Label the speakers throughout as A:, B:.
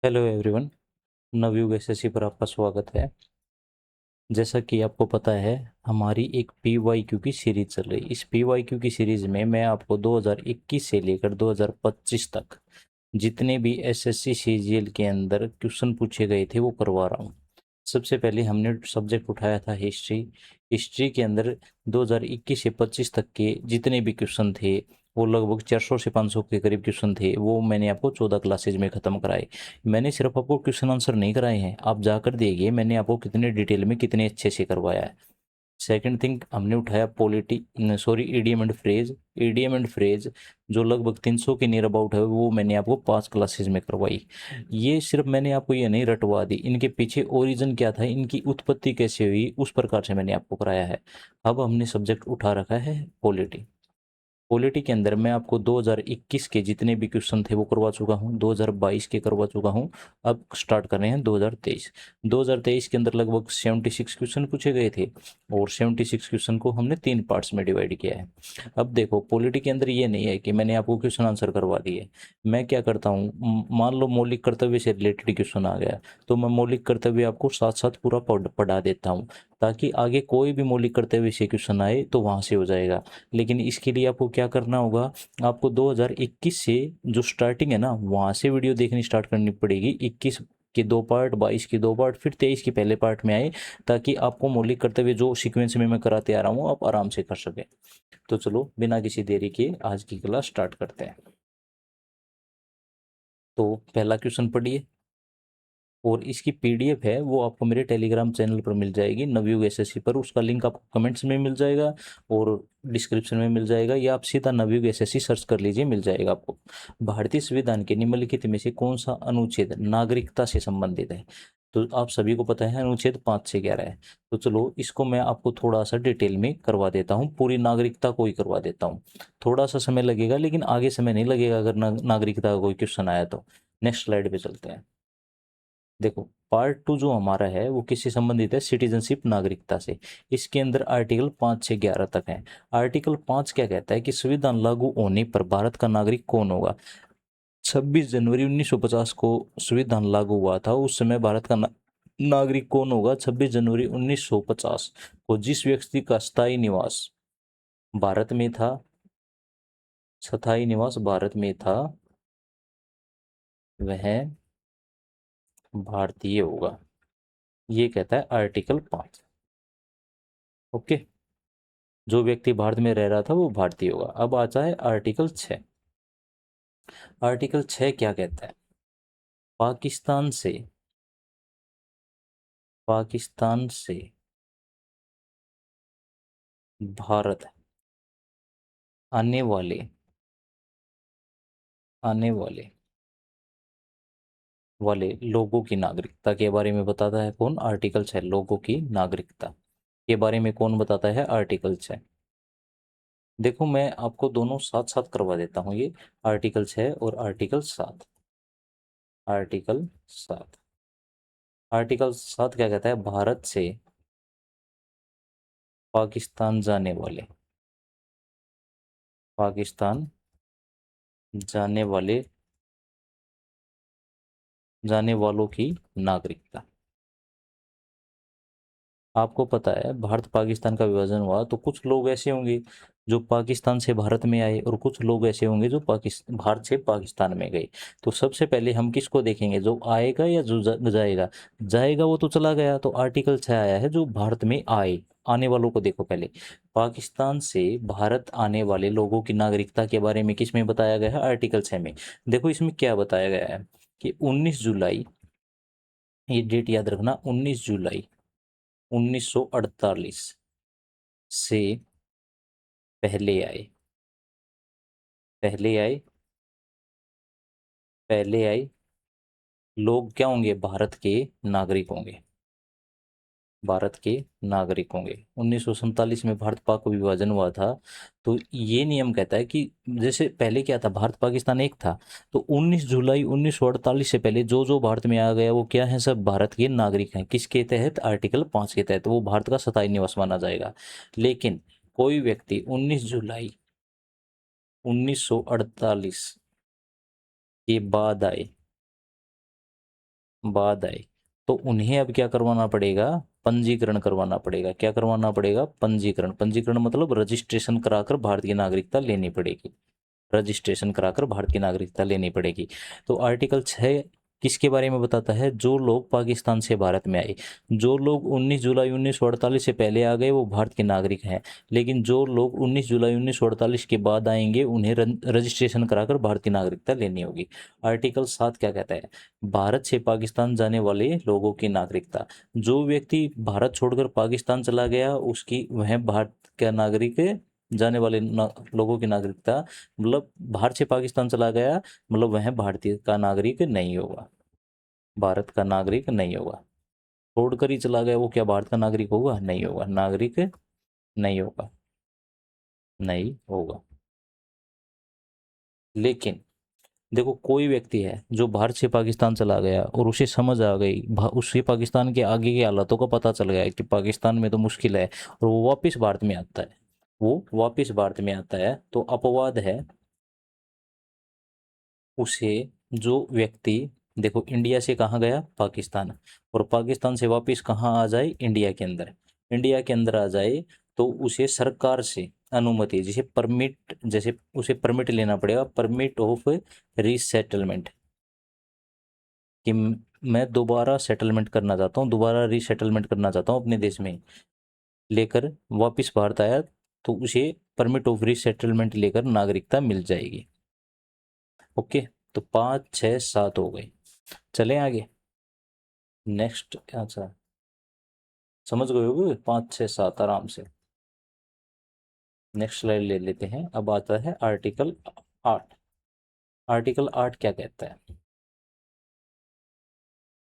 A: Hello everyone. Navyug SSC पर आपका स्वागत है। जैसा कि आपको पता है, हमारी एक पीवाईक्यू की सीरीज चल रही है। इस पीवाईक्यू की सीरीज में मैं आपको 2021 से लेकर 2025 तक जितने भी एसएससी सीजीएल के अंदर क्वेश्चन पूछे गए थे वो करवा रहा हूँ। सबसे पहले हमने सब्जेक्ट उठाया था हिस्ट्री। हिस्ट्री के अंदर 2021 से 25 तक के जितने भी क्वेश्चन थे वो लगभग 400 से 500 के करीब क्वेश्चन थे। वो मैंने आपको 14 क्लासेज में ख़त्म कराए। मैंने सिर्फ आपको क्वेश्चन आंसर नहीं कराए हैं, आप जाकर देखिए मैंने आपको कितने डिटेल में कितने अच्छे से करवाया है। सेकंड थिंग, हमने उठाया polity sorry EDM and phrase. EDM and phrase जो लगभग 300 के नियर अबाउट है वो मैंने आपको 5 क्लासेज में करवाई। ये सिर्फ मैंने आपको ये नहीं रटवा दी, इनके पीछे ओरिजिन क्या था, इनकी उत्पत्ति कैसे हुई, उस प्रकार से मैंने आपको कराया है। अब हमने सब्जेक्ट उठा रखा है पॉलिटी। पॉलिटी के अंदर मैं आपको 2021 के जितने भी क्वेश्चन थे वो करवा चुका हूँ, 2022 के करवा चुका हूँ। अब स्टार्ट कर रहे हैं 2023। 2023 के अंदर लगभग 76 क्वेश्चन पूछे गए थे और 76 क्वेश्चन को हमने 3 पार्ट्स में डिवाइड किया है। अब देखो, पॉलिटी के अंदर ये नहीं है कि मैंने आपको क्वेश्चन आंसर करवा दिए। मैं क्या करता हूँ, मान लो मौलिक कर्तव्य से रिलेटेड क्वेश्चन आ गया तो मैं मौलिक कर्तव्य आपको साथ साथ पूरा पढ़ा देता हूँ, ताकि आगे कोई भी मौलिक कर्तव्य से क्वेश्चन आए तो वहां से हो जाएगा। लेकिन इसके लिए आपको क्या करना होगा, आपको 2021 से जो स्टार्टिंग है ना वहां से वीडियो देखनी स्टार्ट करनी पड़ेगी। 21 के 2 पार्ट, 22 के 2 पार्ट, फिर 23 के पहले पार्ट में आए, ताकि आपको मौलिक कर्तव्य जो सीक्वेंस में मैं कराते आ रहा हूँ आप आराम से कर सकें। तो चलो बिना किसी देरी के आज की क्लास स्टार्ट करते हैं। तो पहला क्वेश्चन पढ़िए, और इसकी पीडीएफ है वो आपको मेरे टेलीग्राम चैनल पर मिल जाएगी, नवयुग एसएससी पर। उसका लिंक आपको कमेंट्स में मिल जाएगा और डिस्क्रिप्शन में मिल जाएगा, या आप सीधा नवयुग एसएससी सर्च कर लीजिए, मिल जाएगा आपको। भारतीय संविधान के निम्नलिखित में से कौन सा अनुच्छेद नागरिकता से संबंधित है? तो आप सभी को पता है अनुच्छेद 5 से 11 है। तो चलो इसको मैं आपको थोड़ा सा डिटेल में करवा देता हूँ, पूरी नागरिकता को ही करवा देता हूँ। थोड़ा सा समय लगेगा लेकिन आगे समय नहीं लगेगा अगर नागरिकता का कोई क्वेश्चन आया तो। नेक्स्ट स्लाइड पे चलते हैं। देखो, पार्ट 2 जो हमारा है वो किससे संबंधित है, सिटीजनशिप नागरिकता से। इसके अंदर आर्टिकल 5 से 11 तक है। आर्टिकल 5 क्या कहता है कि संविधान लागू होने पर भारत का नागरिक कौन होगा। 26 जनवरी 1950 को संविधान लागू हुआ था, उस समय भारत का नागरिक कौन होगा। 26 जनवरी 1950 को जिस व्यक्ति का स्थायी निवास भारत में था, स्थायी निवास भारत में था, वह भारतीय होगा। ये कहता है आर्टिकल 5। ओके, जो व्यक्ति भारत में रह रहा था वो भारतीय होगा। अब आता है आर्टिकल 6। आर्टिकल 6 क्या कहता है, पाकिस्तान से, पाकिस्तान से भारत आने वाले, आने वाले वाले लोगों की नागरिकता के बारे में बताता है कौन, आर्टिकल 6। लोगों की नागरिकता के बारे में कौन बताता है, आर्टिकल 6। देखो मैं आपको दोनों साथ साथ करवा देता हूँ ये, आर्टिकल 6 और आर्टिकल 7। आर्टिकल 7, आर्टिकल 7 क्या कहता है, भारत से पाकिस्तान जाने वाले, पाकिस्तान जाने वाले, जाने वालों की नागरिकता। आपको पता है भारत पाकिस्तान का विभाजन हुआ तो कुछ लोग ऐसे होंगे जो पाकिस्तान से भारत में आए और कुछ लोग ऐसे होंगे जो पाकिस्तान भारत से पाकिस्तान में गए। तो सबसे पहले हम किसको देखेंगे, जो आएगा या जो जाएगा। जाएगा वो तो चला गया, तो आर्टिकल 6 आया है जो भारत में आए, आने वालों को देखो पहले। पाकिस्तान से भारत आने वाले लोगों की नागरिकता के बारे में किस में बताया गया है, आर्टिकल 6 में। देखो इसमें क्या बताया गया है कि 19 जुलाई, ये डेट याद रखना, 19 जुलाई 1948 से पहले आए, पहले आए, पहले आए लोग क्या होंगे, भारत के नागरिक होंगे, भारत के नागरिक होंगे। 1947 में भारत पाक विभाजन हुआ था, तो ये नियम कहता है कि जैसे पहले क्या था, भारत पाकिस्तान एक था, तो 19 जुलाई 1948 से पहले जो जो भारत में आ गया वो क्या है, सब भारत के नागरिक हैं। किसके तहत, आर्टिकल 5 के तहत, वो भारत का स्थायी निवास माना जाएगा। लेकिन कोई व्यक्ति 19 जुलाई 1948 के बाद आए, बाद आए, तो उन्हें अब क्या करवाना पड़ेगा, पंजीकरण करवाना पड़ेगा। क्या करवाना पड़ेगा, पंजीकरण। पंजीकरण मतलब रजिस्ट्रेशन कराकर भारतीय नागरिकता लेनी पड़ेगी, रजिस्ट्रेशन कराकर भारत की नागरिकता लेनी पड़ेगी। तो आर्टिकल 6 किसके बारे में बताता है, जो लोग पाकिस्तान से भारत में आए, जो लोग 19 जुलाई 1948 से पहले आ गए वो भारत के नागरिक हैं, लेकिन जो लोग 19 जुलाई 1948 के बाद आएंगे उन्हें रजिस्ट्रेशन कराकर भारत की नागरिकता लेनी होगी। आर्टिकल 7 क्या कहता है, भारत से पाकिस्तान जाने वाले लोगों की नागरिकता। जो व्यक्ति भारत छोड़कर पाकिस्तान चला गया उसकी वह भारत का नागरिक, जाने वाले लोगों की नागरिकता, मतलब बाहर से पाकिस्तान चला गया मतलब वह भारतीय का नागरिक नहीं होगा, भारत का नागरिक नहीं होगा। छोड़कर ही चला गया वो क्या भारत का नागरिक होगा, नहीं होगा, नागरिक नहीं होगा, नहीं होगा। लेकिन देखो कोई व्यक्ति है जो भारत से पाकिस्तान चला गया और उसे समझ आ गई, उसे पाकिस्तान के आगे की हालातों का पता चल गया कि पाकिस्तान में तो मुश्किल है, और वो वापस भारत में आता है, वो वापस भारत में आता है, तो अपवाद है उसे, जो व्यक्ति देखो इंडिया से कहाँ गया, पाकिस्तान, और पाकिस्तान से वापस कहाँ आ जाए, इंडिया के अंदर, इंडिया के अंदर आ जाए, तो उसे सरकार से अनुमति, जैसे परमिट, जैसे उसे परमिट लेना पड़ेगा, परमिट ऑफ रीसेटलमेंट, कि मैं दोबारा सेटलमेंट करना चाहता हूँ, दोबारा रीसेटलमेंट करना चाहता हूँ अपने देश में, लेकर वापस भारत आया तो उसे परमिट ऑफ रीसेटलमेंट लेकर नागरिकता मिल जाएगी। ओके, तो 5 6 7 हो गए। चलें आगे, नेक्स्ट। अच्छा, समझ गए होगे 5 6 7 आराम से। नेक्स्ट स्लाइड ले लेते हैं। अब आता है आर्टिकल 8। आर्टिकल 8 क्या कहता है,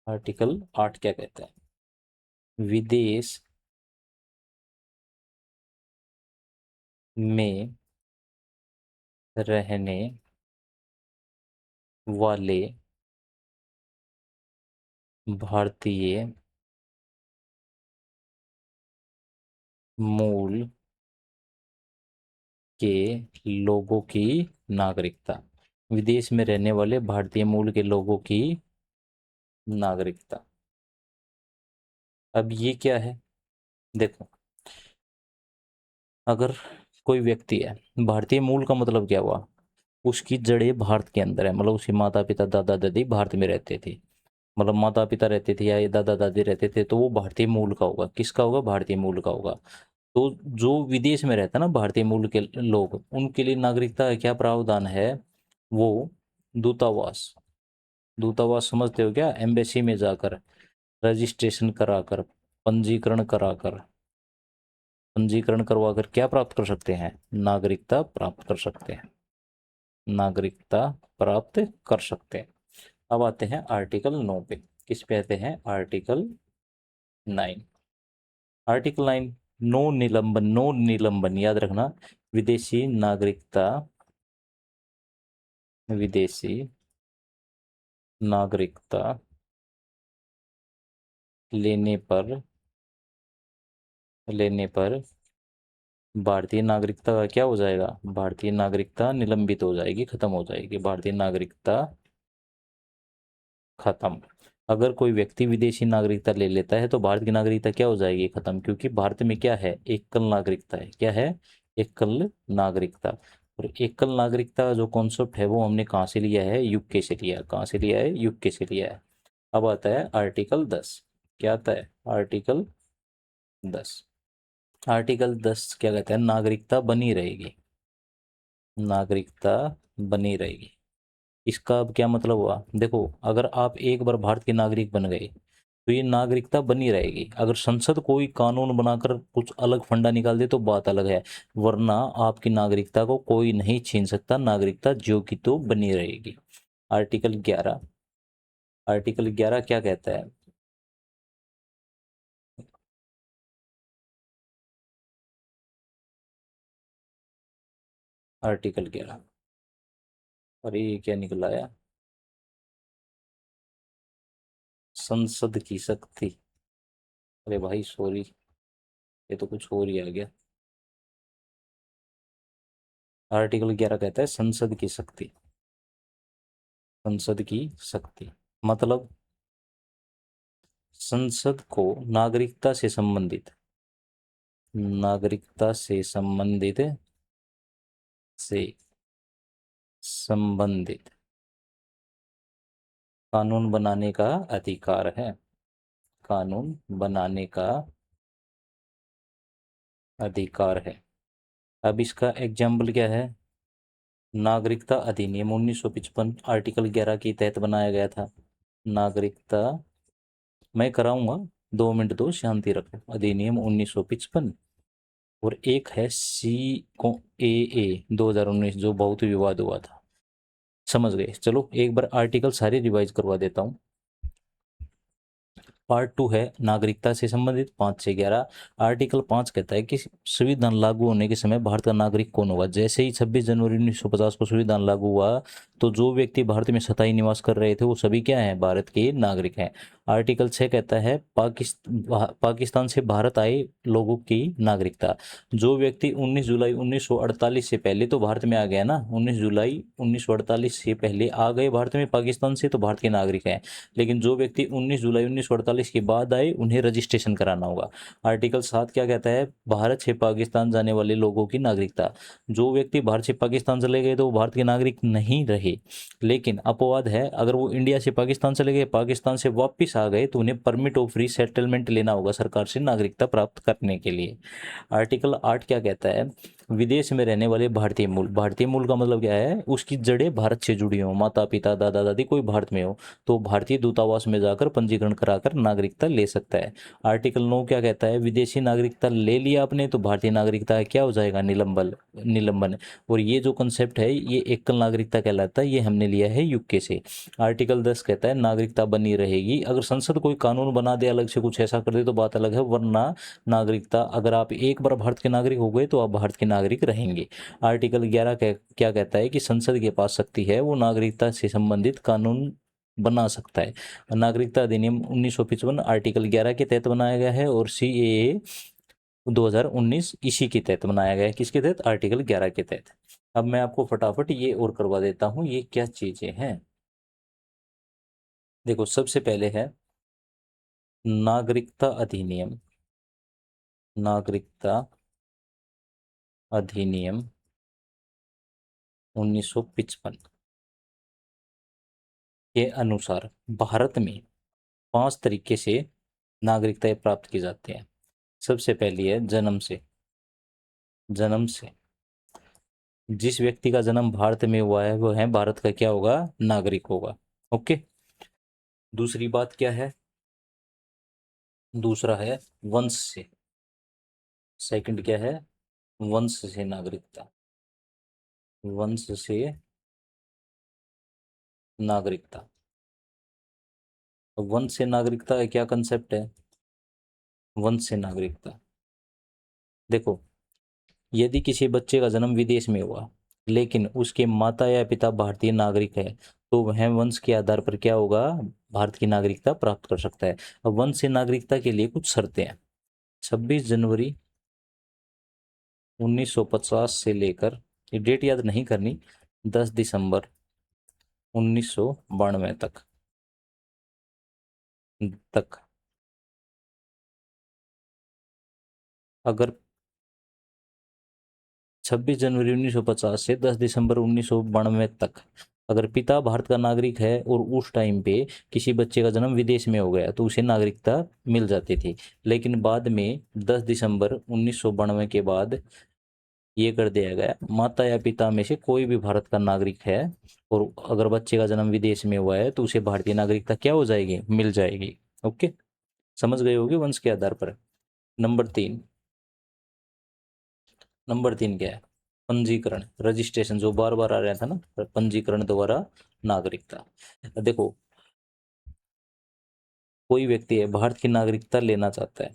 A: आर्टिकल 8 क्या कहता है, विदेश में रहने वाले भारतीय मूल के लोगों की नागरिकता, विदेश में रहने वाले भारतीय मूल के लोगों की नागरिकता। अब ये क्या है, देखो अगर कोई व्यक्ति है, भारतीय मूल का मतलब क्या हुआ, उसकी जड़ें भारत के अंदर है, मतलब उसके माता पिता दादा दादी भारत में रहते थे, मतलब माता पिता रहते थे या ये दादा दादी रहते थे, तो वो भारतीय मूल का होगा। किसका होगा, भारतीय मूल का होगा। तो जो विदेश में रहता है ना भारतीय मूल के लोग, उनके लिए नागरिकता का क्या प्रावधान है, वो दूतावास, दूतावास समझते हो क्या, एम्बेसी में जाकर रजिस्ट्रेशन कराकर, पंजीकरण कराकर, पंजीकरण करवा कर क्या प्राप्त कर सकते हैं, नागरिकता प्राप्त कर सकते हैं, नागरिकता प्राप्त कर सकते हैं। अब आते हैं आर्टिकल 9 पे। किस पे आते हैं, आर्टिकल 9। आर्टिकल 9, नो निलंबन, नो निलंबन याद रखना, विदेशी नागरिकता, विदेशी नागरिकता लेने पर, लेने पर भारतीय नागरिकता का क्या हो जाएगा, भारतीय नागरिकता निलंबित हो जाएगी, खत्म हो जाएगी, भारतीय नागरिकता खत्म। अगर कोई व्यक्ति विदेशी नागरिकता ले लेता है तो भारत की नागरिकता क्या हो जाएगी, खत्म, क्योंकि भारत में क्या है, एकल नागरिकता है, क्या है, एकल नागरिकता। और एकल नागरिकता का जो कॉन्सेप्ट है वो हमने कहाँ से लिया है, यूके से लिया है। कहाँ से लिया है, यूके से लिया है। अब आता है आर्टिकल 10। क्या आता है, आर्टिकल 10। आर्टिकल 10 क्या कहता है, नागरिकता बनी रहेगी, नागरिकता बनी रहेगी। इसका अब क्या मतलब हुआ, देखो अगर आप एक बार भारत के नागरिक बन गए तो ये नागरिकता बनी रहेगी। अगर संसद कोई कानून बनाकर कुछ अलग फंडा निकाल दे तो बात अलग है, वरना आपकी नागरिकता को कोई नहीं छीन सकता, नागरिकता जो की तो बनी रहेगी। आर्टिकल 11। आर्टिकल 11 क्या कहता है, आर्टिकल 11, अरे ये क्या निकला है, संसद की शक्ति, अरे भाई सॉरी, ये तो कुछ और ही आ गया। आर्टिकल 11 कहता है संसद की शक्ति, संसद की शक्ति मतलब संसद को नागरिकता से संबंधित से संबंधित कानून बनाने का अधिकार है। कानून बनाने का अधिकार है। अब इसका एग्जाम्पल क्या है? नागरिकता अधिनियम 1955 आर्टिकल 11 के तहत बनाया गया था। नागरिकता, मैं कराऊंगा, 2 मिनट दो, शांति रखो। अधिनियम 1955 और एक है सी को ए 2019 जो बहुत विवाद हुआ था। समझ गए? चलो एक बार आर्टिकल सारे रिवाइज करवा देता हूँ। पार्ट 2 है नागरिकता से संबंधित 5 से 11। आर्टिकल 5 कहता है कि संविधान लागू होने के समय भारत का नागरिक कौन होगा। जैसे ही 26 जनवरी 1950 को संविधान लागू हुआ तो जो व्यक्ति भारत में स्थायी निवास कर रहे थे वो सभी क्या हैं? भारत के नागरिक हैं। आर्टिकल 6 कहता है पाकिस्तान से भारत आए लोगों की नागरिकता। जो व्यक्ति 19 जुलाई 1948 से पहले तो भारत में आ गया ना, 19 जुलाई 1948 से पहले आ गए भारत में पाकिस्तान से, तो भारत के नागरिक हैं। लेकिन जो व्यक्ति 19 जुलाई 1948 के बाद आए उन्हें रजिस्ट्रेशन कराना होगा। आर्टिकल 7 क्या कहता है? भारत से पाकिस्तान जाने वाले लोगों की नागरिकता। जो व्यक्ति भारत से पाकिस्तान चले गए तो वो भारत के नागरिक नहीं रहे, लेकिन अपवाद है, अगर वो इंडिया से पाकिस्तान चले गए, पाकिस्तान से वापस आ गए तो उन्हें परमिट ऑफ रीसेटलमेंट लेना होगा सरकार से नागरिकता प्राप्त करने के लिए। आर्टिकल 8 क्या कहता है? विदेश में रहने वाले भारतीय मूल का मतलब क्या है? उसकी जड़ें भारत से जुड़ी हो, माता पिता दादा दादी कोई भारत में हो तो भारतीय दूतावास में जाकर पंजीकरण कराकर नागरिकता ले सकता है। आर्टिकल 9 क्या कहता है? विदेशी नागरिकता ले लिया आपने तो भारतीय नागरिकता क्या हो जाएगा? निलंबन। और ये जो कंसेप्ट है ये एकल नागरिकता कहलाता है, ये हमने लिया है यूके से। आर्टिकल 10 कहता है नागरिकता बनी रहेगी, अगर संसद कोई कानून बना दे अलग से कुछ ऐसा कर दे तो बात अलग है, वरना नागरिकता, अगर आप एक बार भारत के नागरिक हो गए तो आप भारत के नागरिक रहेंगे। आर्टिकल 11 क्या कहता है? कि संसद के पास शक्ति है, वो नागरिकता से संबंधित कानून बना सकता है। नागरिकता अधिनियम 1955 आर्टिकल 11 के तहत बनाया गया है और CAA 2019 इसी के तहत बनाया गया है। किसके तहत? आर्टिकल 11 के तहत। अब मैं आपको फटाफट ये और करवा देता हूँ ये क्या चीजें हैं। देखो सबसे पहले है नागरिकता अधिनियम। नागरिकता अधिनियम 1955 के अनुसार भारत में 5 तरीके से नागरिकताएं प्राप्त की जाती हैं। सबसे पहली है जन्म से। जन्म से जिस व्यक्ति का जन्म भारत में हुआ है वो है भारत का क्या होगा? नागरिक होगा। ओके। दूसरी बात क्या है? दूसरा है वंश से। सेकंड क्या है? वंश से नागरिकता। वंश से नागरिकता। वंश से नागरिकता का क्या कंसेप्ट है? वंश से नागरिकता, देखो यदि किसी बच्चे का जन्म विदेश में हुआ लेकिन उसके माता या पिता भारतीय नागरिक है तो वह वंश के आधार पर क्या होगा? भारत की नागरिकता प्राप्त कर सकता है। अब वंश से नागरिकता के लिए कुछ शर्तें हैं। 26 जनवरी 1950 से लेकर, ये डेट याद नहीं करनी, 10 दिसंबर 1992 तक अगर 26 जनवरी 1950 से 10 दिसंबर 1992 तक अगर पिता भारत का नागरिक है और उस टाइम पे किसी बच्चे का जन्म विदेश में हो गया तो उसे नागरिकता मिल जाती थी। लेकिन बाद में 10 दिसंबर 1992 के बाद ये कर दिया गया, माता या पिता में से कोई भी भारत का नागरिक है और अगर बच्चे का जन्म विदेश में हुआ है तो उसे भारतीय नागरिकता क्या हो जाएगी? मिल जाएगी। ओके, समझ गए होगे वंश के आधार पर। नंबर 3। नंबर 3 क्या है? पंजीकरण, रजिस्ट्रेशन, जो बार बार आ रहा था ना, पंजीकरण द्वारा नागरिकता। देखो कोई व्यक्ति है भारत की नागरिकता लेना चाहता है,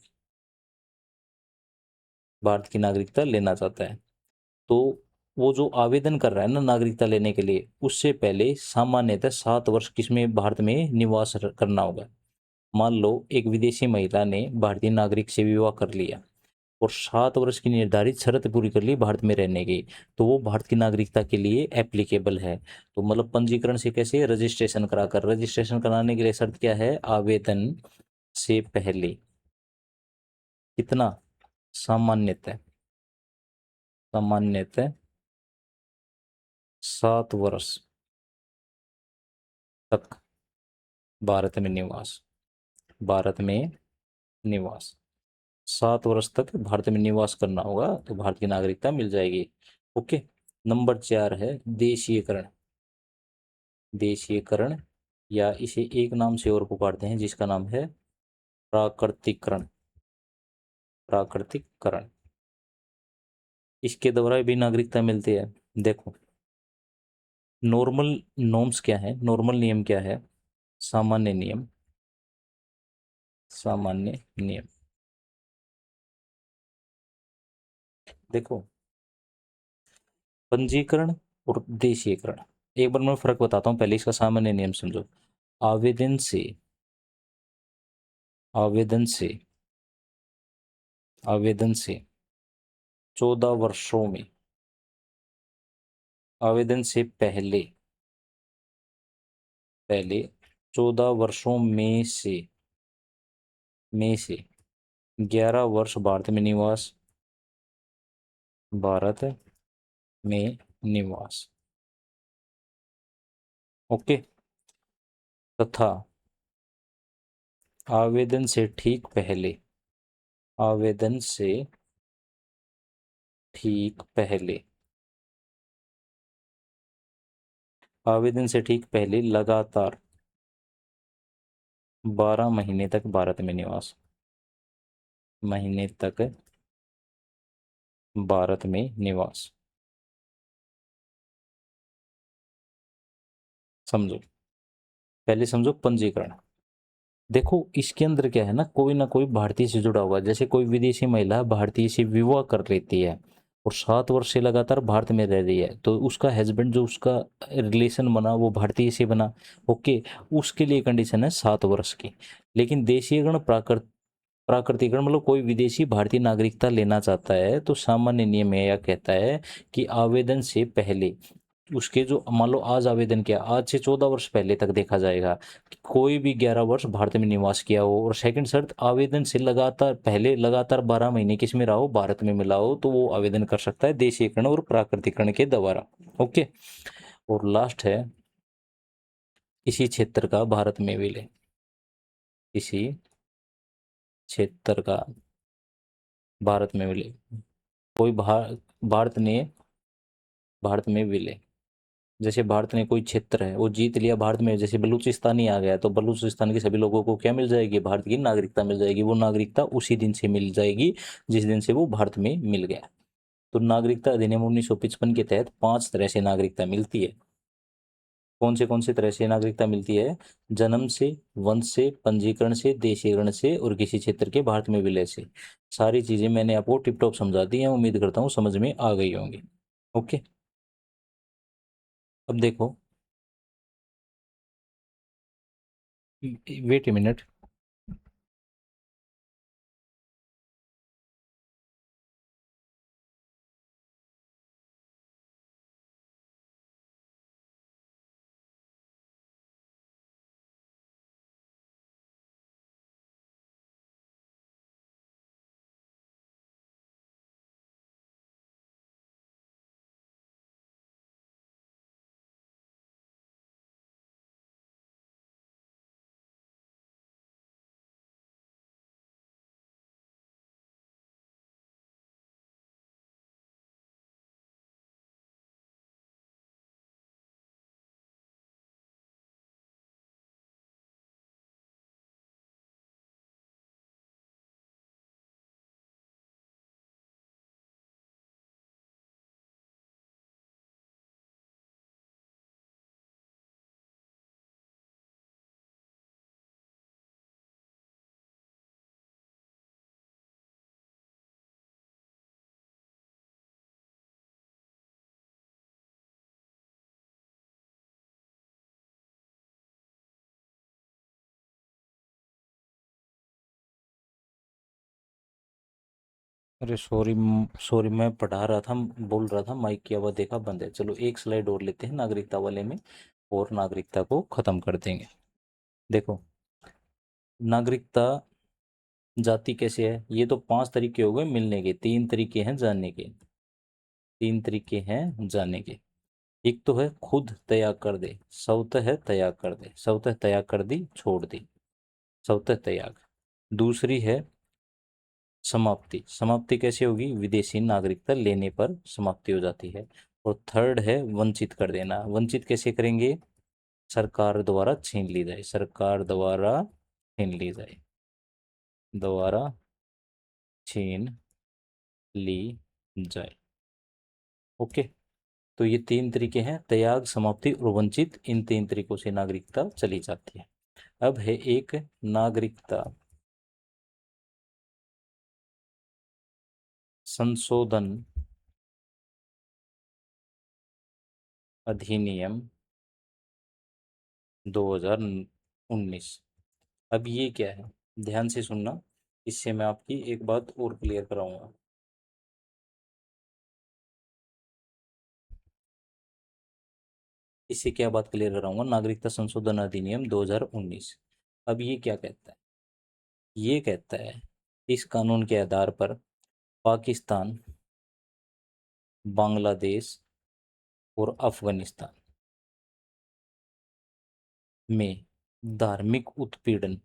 A: भारत की नागरिकता लेना चाहता है तो वो जो आवेदन कर रहा है ना नागरिकता लेने के लिए, उससे पहले सामान्यतः 7 वर्ष किसमें? भारत में निवास करना होगा। मान लो एक विदेशी महिला ने भारतीय नागरिक से विवाह कर लिया और 7 वर्ष की निर्धारित शर्त पूरी कर ली भारत में रहने की, तो वो भारत की नागरिकता के लिए एप्लीकेबल है। तो मतलब पंजीकरण से कैसे? रजिस्ट्रेशन कराकर, रजिस्ट्रेशन कराने के लिए शर्त क्या है? आवेदन से पहले कितना, सामान्यतः, सामान्यतः 7 वर्ष तक भारत में निवास, भारत में निवास, 7 वर्ष तक भारत में निवास करना होगा तो भारत की नागरिकता मिल जाएगी। ओके। नंबर 4 है देशीयकरण। देशीयकरण, या इसे एक नाम से और पुकारते हैं जिसका नाम है प्राकृतिकरण। प्राकृतिकरण, इसके द्वारा भी नागरिकता मिलती है। देखो, नॉर्मल नॉर्म्स क्या है, नॉर्मल नियम क्या है, सामान्य नियम, सामान्य नियम। देखो, पंजीकरण और देशीयकरण, एक बार मैं फर्क बताता हूं, पहले इसका सामान्य नियम समझो। आवेदन से, आवेदन से, आवेदन से 14 वर्षों में, आवेदन से पहले, पहले 14 वर्षों में से 11 वर्ष भारत में निवास, भारत में निवास। ओके। तथा आवेदन से ठीक पहले, आवेदन से ठीक पहले, आवेदन से ठीक पहले लगातार 12 महीने तक भारत में निवास, महीने तक भारत में निवास। समझो, पहले समझो पंजीकरण। देखो, इसके अंदर क्या है ना कोई भारतीय से जुड़ा हुआ है। जैसे कोई विदेशी महिला भारतीय से विवाह कर लेती है और 7 वर्ष से लगातार भारत में रह रही है, तो उसका हस्बैंड जो उसका रिलेशन बना वो भारतीय से बना। ओके। उसके लिए कंडीशन है 7 वर्ष की। लेकिन देशीयकरण, प्राकृतिकरण मतलब कोई विदेशी भारतीय नागरिकता लेना चाहता है तो सामान्य नियम यह कहता है कि आवेदन से पहले, उसके जो मान लो आज आवेदन किया, आज से 14 वर्ष पहले तक देखा जाएगा कि कोई भी 11 वर्ष भारत में निवास किया हो। और सेकंड शर्त, आवेदन से लगातार पहले लगातार 12 महीने किस में रहा हो, भारत में मिला हो, तो वो आवेदन कर सकता है देशीयकरण और प्राकृतिकरण के द्वारा। ओके। और लास्ट है इसी क्षेत्र का भारत में विलय, इसी क्षेत्र का भारत में विलय। कोई भारत ने, भारत में विलय, जैसे भारत ने कोई क्षेत्र है वो जीत लिया भारत में, जैसे बलूचिस्तान ही आ गया, तो बलूचिस्तान के सभी लोगों को क्या मिल जाएगी, भारत की नागरिकता मिल जाएगी। वो नागरिकता उसी दिन से मिल जाएगी जिस दिन से वो भारत में मिल गया। तो नागरिकता अधिनियम 1955 के तहत 5 तरह से नागरिकता मिलती है। कौन से तरह से नागरिकता मिलती है? जन्म से, वंश से, पंजीकरण से, देशीकरण से और किसी क्षेत्र के भारत में विलय से। सारी चीजें मैंने आपको टिप टॉप समझा दी हैं, उम्मीद करता हूँ समझ में आ गई होंगी। ओके। अब देखो, वेट ए मिनट। अरे सॉरी, सॉरी, मैं पढ़ा रहा था, बोल रहा था, माइक की आवाज़ देखा बंद है। चलो एक स्लाइड और लेते हैं नागरिकता वाले में, और नागरिकता को ख़त्म कर देंगे। देखो, नागरिकता जाति कैसे है? ये तो 5 तरीके हो गए मिलने के, 3 तरीके हैं जानने के, 3 तरीके हैं जानने के। एक तो है खुद त्याग कर दे, स्वतः है त्याग कर दे, स्वतः त्याग कर दी, छोड़ दी, स्वतः त्याग। दूसरी है समाप्ति, समाप्ति कैसे होगी? विदेशी नागरिकता लेने पर समाप्ति हो जाती है। और थर्ड है वंचित कर देना, वंचित कैसे करेंगे? सरकार द्वारा छीन ली जाए, सरकार द्वारा छीन ली जाए, द्वारा छीन ली जाए। ओके, तो ये 3 तरीके हैं, त्याग, समाप्ति और वंचित। इन 3 तरीकों से नागरिकता चली जाती है। अब है एक नागरिकता संशोधन अधिनियम 2019। अब ये क्या है, ध्यान से सुनना, इससे मैं आपकी एक बात और क्लियर कराऊंगा। इससे क्या बात क्लियर कराऊंगा? नागरिकता संशोधन अधिनियम 2019। अब ये क्या कहता है? ये कहता है इस कानून के आधार पर पाकिस्तान, बांग्लादेश और अफगानिस्तान में धार्मिक उत्पीड़न,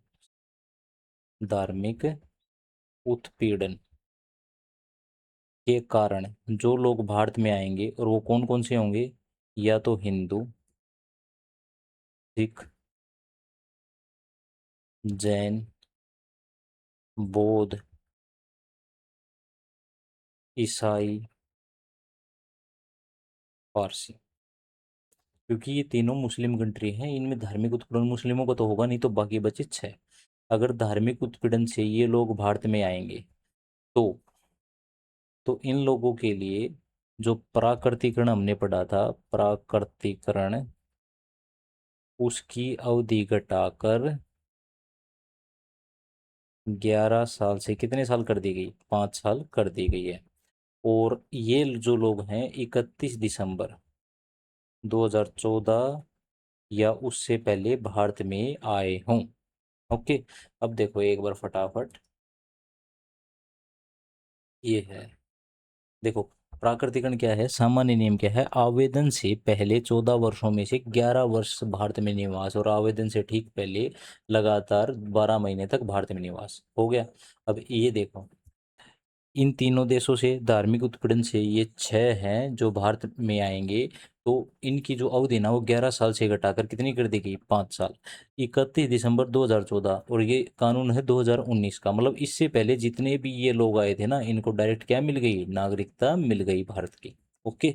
A: धार्मिक उत्पीड़न के कारण जो लोग भारत में आएंगे, और वो कौन कौन से होंगे? या तो हिंदू, सिख, जैन, बौद्ध, ईसाई, पारसी। क्योंकि ये तीनों मुस्लिम कंट्री हैं, इनमें धार्मिक उत्पीड़न मुस्लिमों का तो होगा नहीं, तो बाकी बचे 6। अगर धार्मिक उत्पीड़न से ये लोग भारत में आएंगे तो इन लोगों के लिए जो प्राकृतिकरण हमने पढ़ा था, प्राकृतिकरण, उसकी अवधि घटाकर 11 साल से कितने साल कर दी गई? 5 साल कर दी गई है। और ये जो लोग हैं 31 दिसंबर 2014 या उससे पहले भारत में आए हों। ओके, अब देखो एक बार फटाफट, ये है, देखो प्राकृतिकरण क्या है, सामान्य नियम क्या है? आवेदन से पहले 14 वर्षों में से 11 वर्ष भारत में निवास, और आवेदन से ठीक पहले लगातार 12 महीने तक भारत में निवास हो गया। अब ये देखो, इन तीनों देशों से धार्मिक उत्पीड़न से ये 6 हैं जो भारत में आएंगे, तो इनकी जो अवधि ना वो 11 साल से घटाकर कितनी कर दी गई? 5 साल। 31 दिसंबर 2014, और ये कानून है 2019 का, मतलब इससे पहले जितने भी ये लोग आए थे ना, इनको डायरेक्ट क्या मिल गई? नागरिकता मिल गई भारत की। ओके,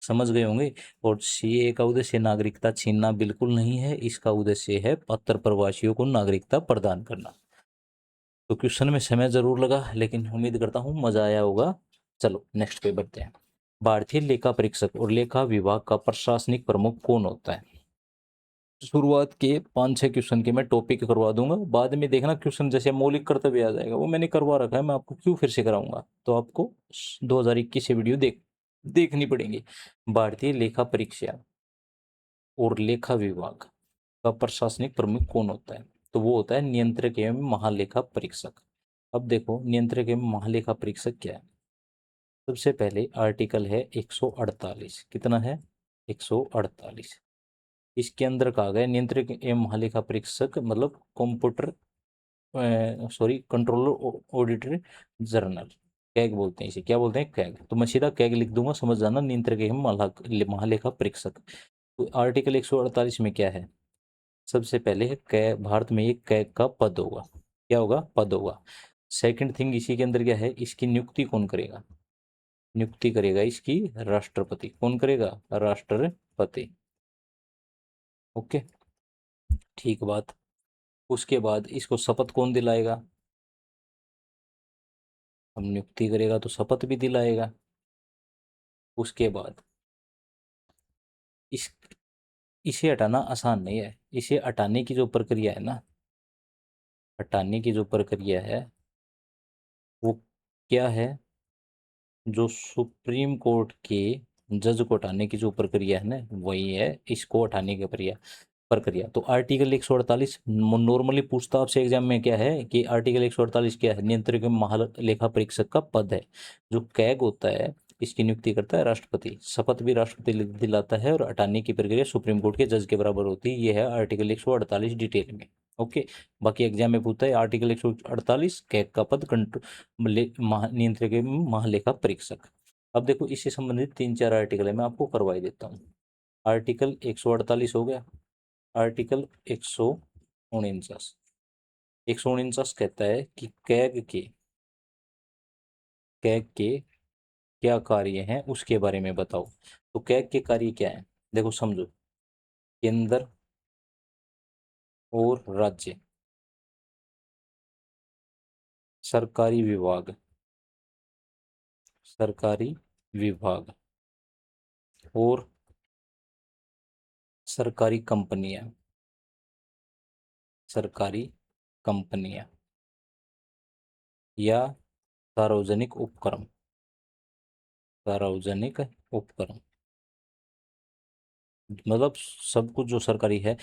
A: समझ गए होंगे। और सीए का उद्देश्य नागरिकता छीनना बिल्कुल नहीं है, इसका उद्देश्य है पात्र प्रवासियों को नागरिकता प्रदान करना। तो क्वेश्चन में समय जरूर लगा, लेकिन उम्मीद करता हूँ मजा आया होगा। चलो नेक्स्ट पे बढ़ते हैं। भारतीय लेखा परीक्षक और लेखा विभाग का प्रशासनिक प्रमुख कौन होता है? शुरुआत के 5-6 क्वेश्चन के मैं टॉपिक करवा दूंगा, बाद में देखना क्वेश्चन जैसे मौलिक कर्तव्य आ जाएगा, वो मैंने करवा रखा है, मैं आपको क्यों फिर से कराऊंगा? तो आपको 2021 से वीडियो देखनी पड़ेगी। भारतीय लेखा परीक्षा और लेखा विभाग का प्रशासनिक प्रमुख कौन होता है? तो वो होता है नियंत्रक एवं महालेखा परीक्षक। अब देखो नियंत्रक एवं महालेखा परीक्षक क्या है? सबसे पहले आर्टिकल है 148, कितना है? 148। इसके अंदर कहा गया नियंत्रक एवं महालेखा परीक्षक मतलब computer, sorry, controller auditor general, CAG बोलते हैं इसे। क्या बोलते हैं? कैग। तो मैं सीधा कैग लिख दूंगा, समझ जाना, नियंत्रक एवं महालेखा परीक्षक। तो आर्टिकल 148 में क्या है? सबसे पहले है कै, भारत में एक कैग का पद होगा। क्या होगा? पद होगा। सेकंड थिंग इसी के अंदर क्या है, इसकी नियुक्ति कौन करेगा? नियुक्ति करेगा इसकी राष्ट्रपति। कौन करेगा? राष्ट्रपति। ओके, ठीक बात। उसके बाद इसको शपथ कौन दिलाएगा? हम नियुक्ति करेगा तो शपथ भी दिलाएगा। उसके बाद इस इसे हटाना आसान नहीं है, इसे हटाने की जो प्रक्रिया है ना, हटाने की जो प्रक्रिया है वो क्या है? जो सुप्रीम कोर्ट के जज को हटाने की जो प्रक्रिया है ना, वही है इसको हटाने की प्रक्रिया। प्रक्रिया। तो आर्टिकल 148 नॉर्मली पूछता आपसे एग्जाम में क्या है कि आर्टिकल 148 क्या है, नियंत्रक एवं महालेखा परीक्षक का पद है। जो कैग होता है इसकी नियुक्ति करता है राष्ट्रपति, शपथ भी राष्ट्रपति दिलाता है, और हटाने की प्रक्रिया सुप्रीम कोर्ट के जज के बराबर होती है। ये है आर्टिकल 148 डिटेल में। ओके। बाकी एग्जाम में पूछता है आर्टिकल 148 कैग का पद नियंत्रक एवं महालेखा परीक्षक। अब देखो इससे संबंधित 3-4 आर्टिकल है, मैं आपको करवाई देता हूँ। आर्टिकल 148 हो गया। आर्टिकल 149, 149 कहता है कि कैग के क्या कार्य हैं उसके बारे में बताओ। तो कैग के कार्य क्या है, देखो समझो। केंद्र और राज्य सरकारी विभाग, सरकारी विभाग और सरकारी कंपनियां, सरकारी कंपनियां या सार्वजनिक उपक्रम, सार्वजनिक उपक्रम मतलब सब कुछ जो सरकारी है,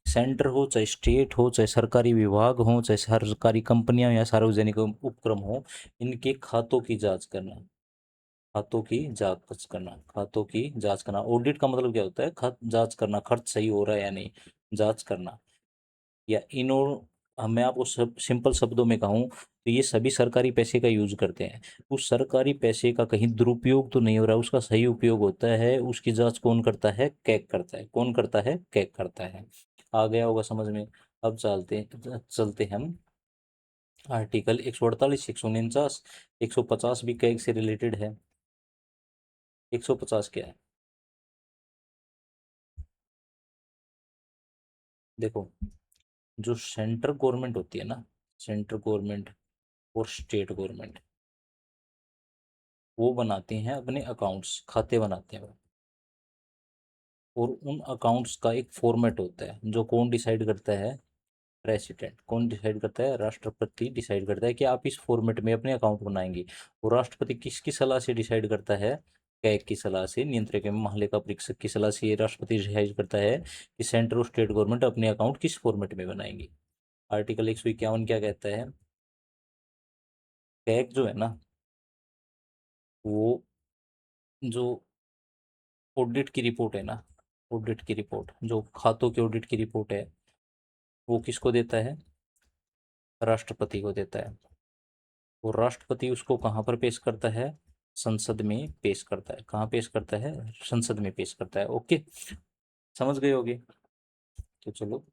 A: सेंटर हो चाहे स्टेट हो चाहे सरकारी विभाग हो चाहे सरकारी कंपनियां या सार्वजनिक उपक्रम हो, इनके खातों की जांच करना, खातों की जांच करना, खातों की जांच करना। ऑडिट का मतलब क्या होता है, खत जांच करना, खर्च सही हो रहा है या नहीं, जांच करना। या इन मैं आपको सब सिंपल शब्दों में कहूँ तो ये सभी सरकारी पैसे का यूज करते हैं। उस सरकारी पैसे का कहीं दुरुपयोग तो नहीं हो रहा, उसका सही उपयोग होता है, उसकी जांच कौन करता है, कैग करता है। कौन करता है, कैग करता है। आ गया होगा समझ में। अब चलते हम आर्टिकल 148, 149, 150 भी कैग से रिलेटेड है। 150 क्या है, देखो जो सेंट्रल गवर्नमेंट होती है ना, सेंट्रल गवर्नमेंट और स्टेट गवर्नमेंट, वो बनाते हैं अपने अकाउंट्स, खाते बनाते हैं वो। और उन अकाउंट्स का एक फॉर्मेट होता है जो कौन डिसाइड करता है, प्रेसिडेंट। कौन डिसाइड करता है, राष्ट्रपति डिसाइड करता है कि आप इस फॉर्मेट में अपने अकाउंट बनाएंगे। और राष्ट्रपति किसकी सलाह से डिसाइड करता है, कैग की सलाह से, नियंत्रक एवं महालेखा परीक्षक की सलाह से ये राष्ट्रपति डिसाइड करता है कि सेंट्रल और स्टेट गवर्नमेंट अपने अकाउंट किस फॉर्मेट में बनाएंगी। आर्टिकल 151 क्या कहता है, कैग जो है ना, वो जो ऑडिट की रिपोर्ट है ना, ऑडिट की रिपोर्ट जो खातों के ऑडिट की रिपोर्ट है, वो किसको देता है, राष्ट्रपति को देता है। और राष्ट्रपति उसको कहाँ पर पेश करता है, संसद में पेश करता है। कहाँ पेश करता है, संसद में पेश करता है। ओके, समझ गए होगे। तो चलो,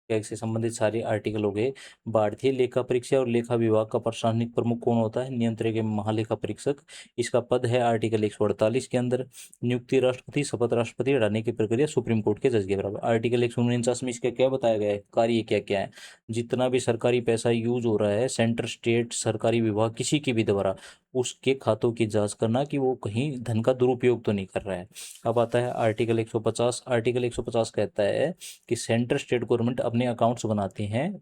A: टैक्स से संबंधित सारे आर्टिकल हो गए। भारतीय लेखा परीक्षा और लेखा विभाग का प्रशासनिक प्रमुख कौन होता है, नियंत्रक एवं महालेखा परीक्षक। इसका पद है आर्टिकल 148 के अंदर। नियुक्ति राष्ट्रपति, शपथ राष्ट्रपति, हटाने की प्रक्रिया सुप्रीम कोर्ट के जज के बराबर। आर्टिकल 149 में इसका क्या बताया गया है, कार्य क्या क्या है। जितना भी सरकारी पैसा यूज हो रहा है, सेंटर स्टेट सरकारी विभाग किसी के भी द्वारा, उसके खातों की जांच करना कि वो कहीं धन का दुरुपयोग तो नहीं कर रहा है। अब आता है आर्टिकल 150। आर्टिकल 150 कहता है कि सेंट्रल स्टेट गवर्नमेंट अपने अकाउंट्स बनाते हैं,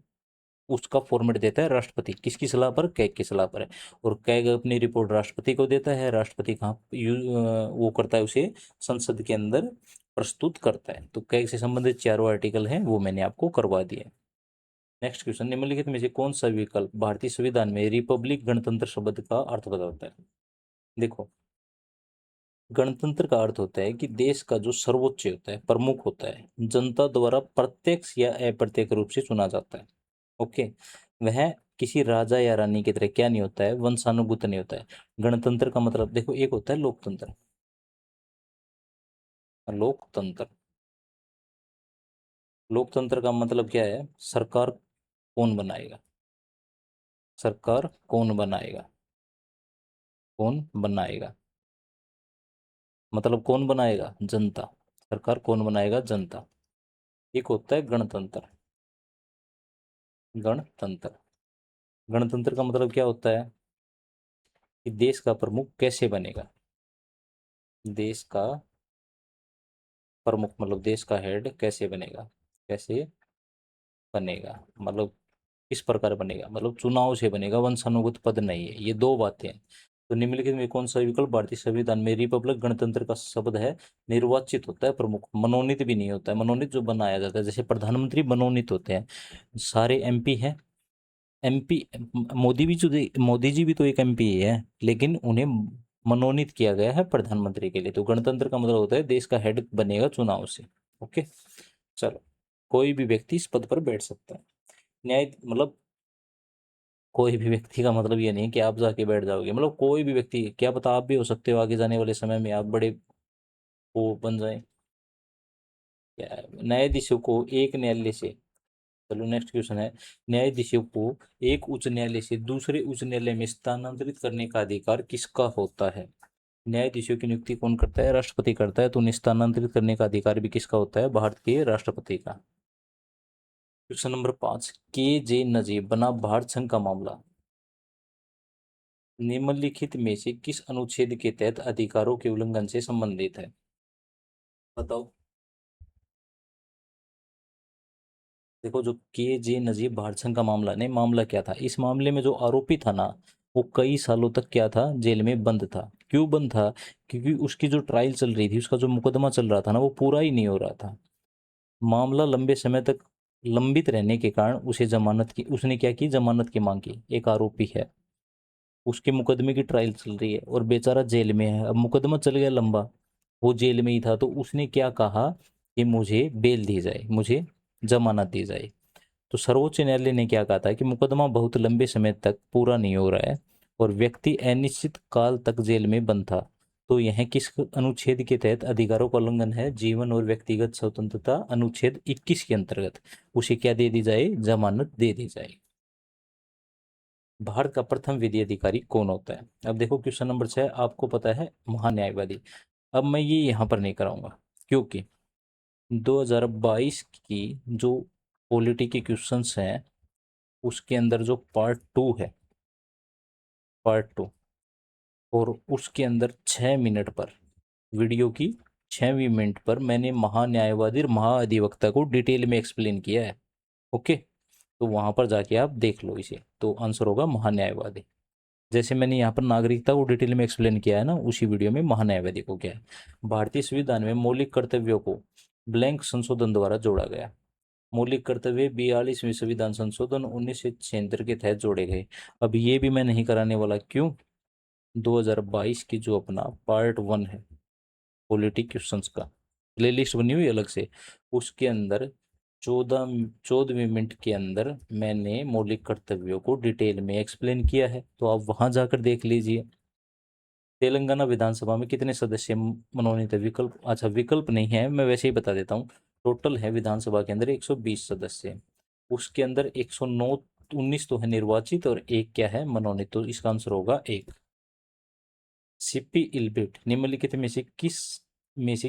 A: उसका फॉर्मेट देता है राष्ट्रपति, किसकी सलाह पर, कैग की सलाह पर है। और कैग अपनी रिपोर्ट राष्ट्रपति को देता है, राष्ट्रपति कहाँ वो करता है, उसे संसद के अंदर प्रस्तुत करता है। तो कैग से संबंधित चारों आर्टिकल हैं वो मैंने आपको करवा दिए। नेक्स्ट क्वेश्चन, निम्नलिखित में से कौन सा विकल्प भारतीय संविधान में रिपब्लिक गणतंत्र शब्द का अर्थ बताता है। देखो, गणतंत्र का अर्थ होता है कि देश का जो सर्वोच्च होता है, प्रमुख होता है, जनता द्वारा प्रत्यक्ष या अप्रत्यक्ष रूप से चुना जाता है। ओके। वह किसी राजा या रानी की तरह क्या नहीं होता है, वंशानुगत नहीं होता है। गणतंत्र का मतलब देखो, एक होता है लोकतंत्र। लोकतंत्र, लोकतंत्र का मतलब क्या है, सरकार कौन बनाएगा, सरकार कौन बनाएगा, कौन बनाएगा, मतलब कौन बनाएगा, जनता। सरकार कौन बनाएगा, जनता। एक होता है गणतंत्र, गणतंत्र, गणतंत्र का मतलब क्या होता है कि देश का प्रमुख कैसे बनेगा, देश का प्रमुख मतलब देश का हेड कैसे बनेगा, कैसे बनेगा मतलब किस प्रकार बनेगा, मतलब चुनाव से बनेगा, वंशानुगत पद नहीं है। ये दो बातें हैं। तो निम्नलिखित में कौन सा विकल्प भारतीय संविधान में रिपब्लिक गणतंत्र का शब्द है निर्वाचित होता है प्रमुख, मनोनीत भी नहीं होता है, मनोनीत जो बनाया जाता है, जैसे प्रधानमंत्री मनोनीत होते हैं, सारे एमपी हैं, एमपी मोदी भी जो मोदी जी भी तो एक एमपी है, लेकिन उन्हें मनोनीत किया गया है प्रधानमंत्री के लिए। तो गणतंत्र का मतलब होता है देश का हेड बनेगा चुनाव से। ओके, चलो, कोई भी व्यक्ति इस पद पर बैठ सकता है। न्याय मतलब कोई भी व्यक्ति का मतलब ये नहीं कि आप जाके बैठ जाओगे, मतलब कोई भी व्यक्ति, क्या पता आप भी हो सकते हो आगे जाने वाले समय में आप बड़े वो बन जाए। न्यायाधीशों को एक न्यायालय से, चलो नेक्स्ट क्वेश्चन है, न्यायाधीशों को एक उच्च न्यायालय से दूसरे उच्च न्यायालय में स्थानांतरित करने का अधिकार किसका होता है? न्यायाधीशों की नियुक्ति कौन करता है? राष्ट्रपति करता है। तो उन्हें स्थानांतरित करने का अधिकार भी किसका होता है? भारत के राष्ट्रपति का। क्वेश्चन नंबर 5, के जे नजीब बना भारत संघ का मामला निम्नलिखित में से किस अनुच्छेद के तहत अधिकारों के उल्लंघन से संबंधित है? बताओ। देखो, जो के जे नजीब भारत संघ का मामला, नहीं, मामला क्या था, इस मामले में जो आरोपी था ना, वो कई सालों तक क्या था, जेल में बंद था। क्यों बंद था? क्योंकि उसकी जो ट्रायल चल रही थी, उसका जो मुकदमा चल रहा था ना, वो पूरा ही नहीं हो रहा था। मामला लंबे समय तक लंबित रहने के कारण उसे जमानत की, उसने क्या की, जमानत की मांग की। एक आरोपी है, उसके मुकदमे की ट्रायल चल रही है और बेचारा जेल में है। अब मुकदमा चल गया लंबा, वो जेल में ही था, तो उसने क्या कहा कि मुझे बेल दी जाए, मुझे जमानत दी जाए। तो सर्वोच्च न्यायालय ने क्या कहा था कि मुकदमा बहुत लंबे समय तक पूरा नहीं हो रहा है और व्यक्ति अनिश्चित काल तक जेल में बंद था। तो यह किस अनुच्छेद के तहत अधिकारों का उल्लंघन है? जीवन और व्यक्तिगत स्वतंत्रता अनुच्छेद 21 के अंतर्गत उसे क्या दे दी जाए? जमानत दे दी जाए। भारत का प्रथम विधि अधिकारी कौन होता है? अब देखो, क्वेश्चन नंबर 6 आपको पता है महान्यायवादी। अब मैं ये यहाँ पर नहीं कराऊंगा, क्योंकि 2022 की जो पॉलिटी के क्वेश्चंस हैं, उसके अंदर जो पार्ट 2 है, पार्ट 2, और उसके अंदर 6 मिनट पर, वीडियो की 6वीं मिनट पर मैंने महान्यायवादी और महाअधिवक्ता को डिटेल में एक्सप्लेन किया है। ओके, तो वहां पर जाके आप देख लो इसे, तो आंसर होगा महान्यायवादी। जैसे मैंने यहाँ पर नागरिकता को डिटेल में एक्सप्लेन किया है ना, उसी वीडियो में महान्यायवादी को क्या है। भारतीय संविधान में मौलिक कर्तव्यों को ब्लैंक संशोधन द्वारा जोड़ा गया। मौलिक कर्तव्य 42वें संविधान संशोधन 1976 के तहत जोड़े गए। अब ये भी मैं नहीं कराने वाला, क्यों? 2022 की जो अपना पार्ट 1 है पॉलिटी क्वेश्चंस का, प्ले लिस्ट बनी हुई अलग से, उसके अंदर 14वीं मिनट के अंदर मैंने मौलिक कर्तव्यों को डिटेल में एक्सप्लेन किया है, तो आप वहां जाकर देख लीजिए। तेलंगाना विधानसभा में कितने सदस्य मनोनीत है? विकल्प, अच्छा विकल्प नहीं है, मैं वैसे ही बता देता हूँ। टोटल है विधानसभा के अंदर 120 सदस्य, उसके अंदर 109, 19 तो है निर्वाचित और एक क्या है, मनोनीत। तो इसका आंसर होगा एक। सीपी इल्बिट निम्नलिखित में से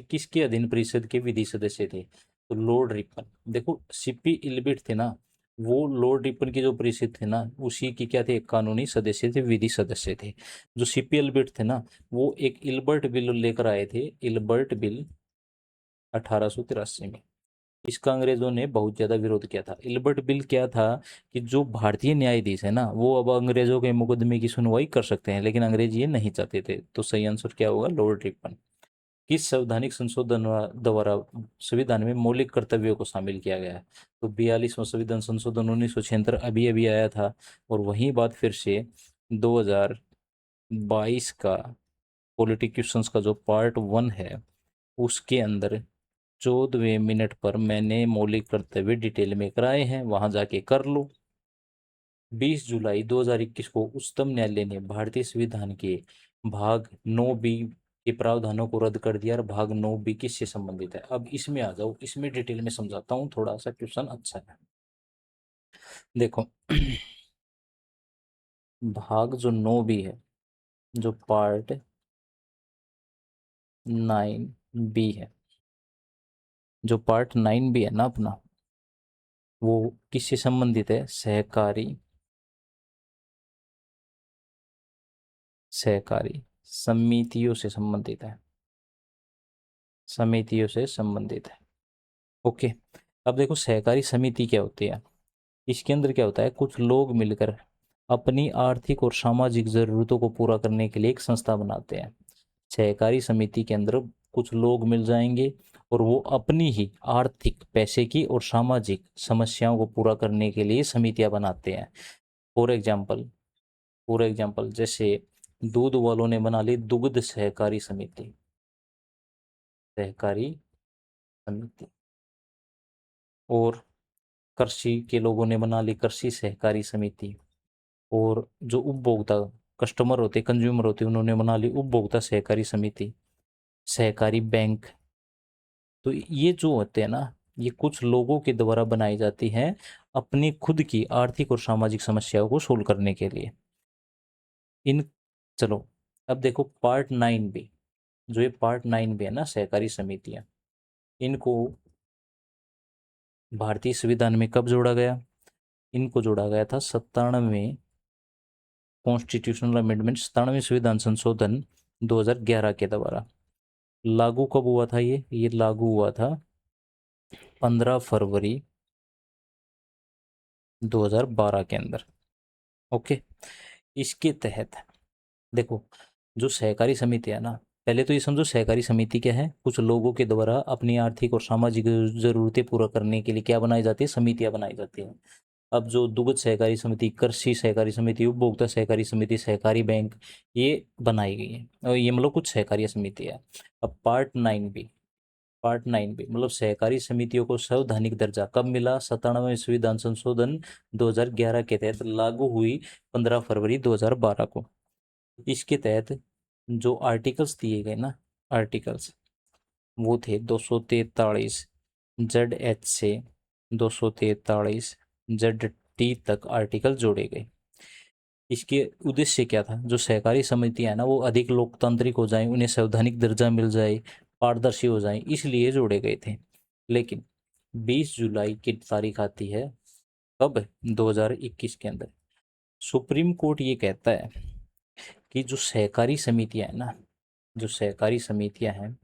A: किसके अधीन परिषद के विधि सदस्य थे? तो लॉर्ड रिपन। देखो, सीपी इल्बिट थे ना, वो लॉर्ड रिपन की जो परिषद थे ना, उसी की क्या थे, कानूनी सदस्य थे, विधि सदस्य थे। जो सीपी इल्बिट थे ना, वो एक इल्बर्ट बिल लेकर आए थे, इल्बर्ट बिल 1883 में। इसका अंग्रेजों ने बहुत ज्यादा विरोध किया था। इल्बर्ट बिल क्या था कि जो भारतीय न्यायाधीश है ना, वो अब अंग्रेजों के मुकदमे की सुनवाई कर सकते हैं, लेकिन अंग्रेज ये नहीं चाहते थे। तो सही आंसर क्या होगा? Lord Ripon. किस संवैधानिक संशोधन द्वारा संविधान में मौलिक कर्तव्यों को शामिल किया गया है? तो 42वां संविधान संशोधन 1976 अभी अभी आया था, और वही बात फिर से 2022 का पॉलिटिक क्वेश्चंस का जो पार्ट 1 है, उसके अंदर 14वें मिनट पर मैंने मौलिक कर्तव्य डिटेल में कराए हैं, वहां जाके कर लो। 20 जुलाई 2021 को उच्चतम न्यायालय ने भारतीय संविधान के भाग 9B के प्रावधानों को रद्द कर दिया, और भाग 9B किससे संबंधित है? अब इसमें आ जाओ, इसमें डिटेल में समझाता हूँ, थोड़ा सा क्वेश्चन अच्छा है। देखो, भाग जो 9B है, जो पार्ट 9B है, जो पार्ट 9B है ना अपना, वो किससे संबंधित है? सहकारी समितियों से संबंधित है, समितियों से संबंधित है। ओके, अब देखो सहकारी समिति क्या होती है। इसके अंदर क्या होता है, कुछ लोग मिलकर अपनी आर्थिक और सामाजिक जरूरतों को पूरा करने के लिए एक संस्था बनाते हैं। सहकारी समिति के अंदर कुछ लोग मिल जाएंगे और वो अपनी ही आर्थिक, पैसे की और सामाजिक समस्याओं को पूरा करने के लिए समितियां बनाते हैं। फॉर एग्जाम्पल, जैसे दूध वालों ने बना ली दुग्ध सहकारी समिति, सहकारी समिति, और कृषि के लोगों ने बना ली कृषि सहकारी समिति, और जो उपभोक्ता, कस्टमर होते, कंज्यूमर होते, उन्होंने बना ली उपभोक्ता सहकारी समिति, सहकारी बैंक। तो ये जो होते हैं ना, ये कुछ लोगों के द्वारा बनाई जाती हैं अपनी खुद की आर्थिक और सामाजिक समस्याओं को सोल्व करने के लिए। इन चलो अब देखो पार्ट 9 भी, जो ये पार्ट 9 भी है ना, सहकारी समितियां, इनको भारतीय संविधान में कब जोड़ा गया? इनको जोड़ा गया था 97वें कॉन्स्टिट्यूशनल अमेंडमेंट, 97वें संविधान संशोधन 2011 के द्वारा। लागू कब हुआ था? ये लागू हुआ था 15 फरवरी 2012 के अंदर। ओके, इसके तहत देखो, जो सहकारी समिति है ना, पहले तो ये समझो सहकारी समिति क्या है, कुछ लोगों के द्वारा अपनी आर्थिक और सामाजिक जरूरतें पूरा करने के लिए क्या बनाई जाती है? समितियां बनाई जाती हैं। अब जो दुग्ध सहकारी समिति, कृषि सहकारी समिति, उपभोक्ता सहकारी समिति, सहकारी बैंक, ये बनाई गई है और ये मतलब कुछ सहकारी समिति है। अब पार्ट 9 भी मतलब सहकारी समितियों को संवैधानिक दर्जा कब मिला? 97वें संविधान संशोधन 2011 के तहत लागू हुई 15 फरवरी 2012 को। इसके तहत जो आर्टिकल्स दिए गए ना, आर्टिकल्स वो थे 243 जेड एच से 243 जेड टी तक आर्टिकल जोड़े गए। इसके उद्देश्य क्या था? जो सहकारी समितियां है ना, वो अधिक लोकतांत्रिक हो जाएं, उन्हें संवैधानिक दर्जा मिल जाए, पारदर्शी हो जाएं, इसलिए जोड़े गए थे। लेकिन 20 जुलाई की तारीख आती है, कब? 2021 के अंदर सुप्रीम कोर्ट ये कहता है कि जो सहकारी समितियां है ना, जो सहकारी समितियां हैं,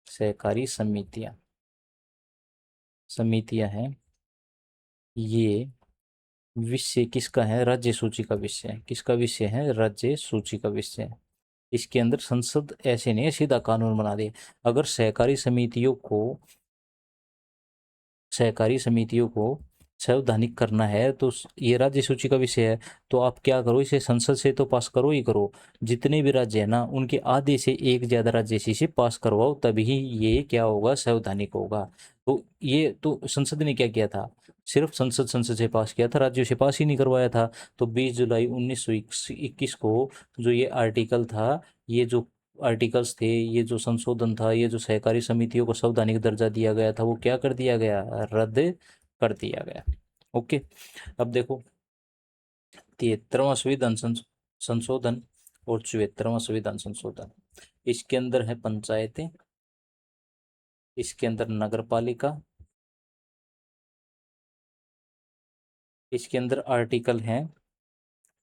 A: सहकारी समितियां हैं, ये विषय किसका है? राज्य सूची का विषय है। किसका विषय है? राज्य सूची का विषय है। इसके अंदर संसद ऐसे नहीं सीधा कानून बना दे। अगर सहकारी समितियों को संवैधानिक करना है तो ये राज्य सूची का विषय है, तो आप क्या करो, इसे संसद से तो पास करो ही करो। जितने भी राज्य है ना, उनके आधे से एक ज्यादा राज्य से पास करवाओ, तभी ये क्या होगा? संवैधानिक होगा। तो ये तो संसद ने क्या किया था? सिर्फ संसद से पास किया था, राज्यों से पास ही नहीं करवाया था। तो 20 जुलाई 1921 को जो ये आर्टिकल था, ये जो आर्टिकल्स थे, ये जो संशोधन था, ये जो सहकारी समितियों को संवैधानिक दर्जा दिया गया था, वो क्या कर दिया गया? रद्द कर दिया गया। ओके, अब देखो 73वां संशोधन और 74वां संविधान संशोधन, इसके अंदर है पंचायतें, इसके अंदर नगर पालिका, इसके अंदर आर्टिकल हैं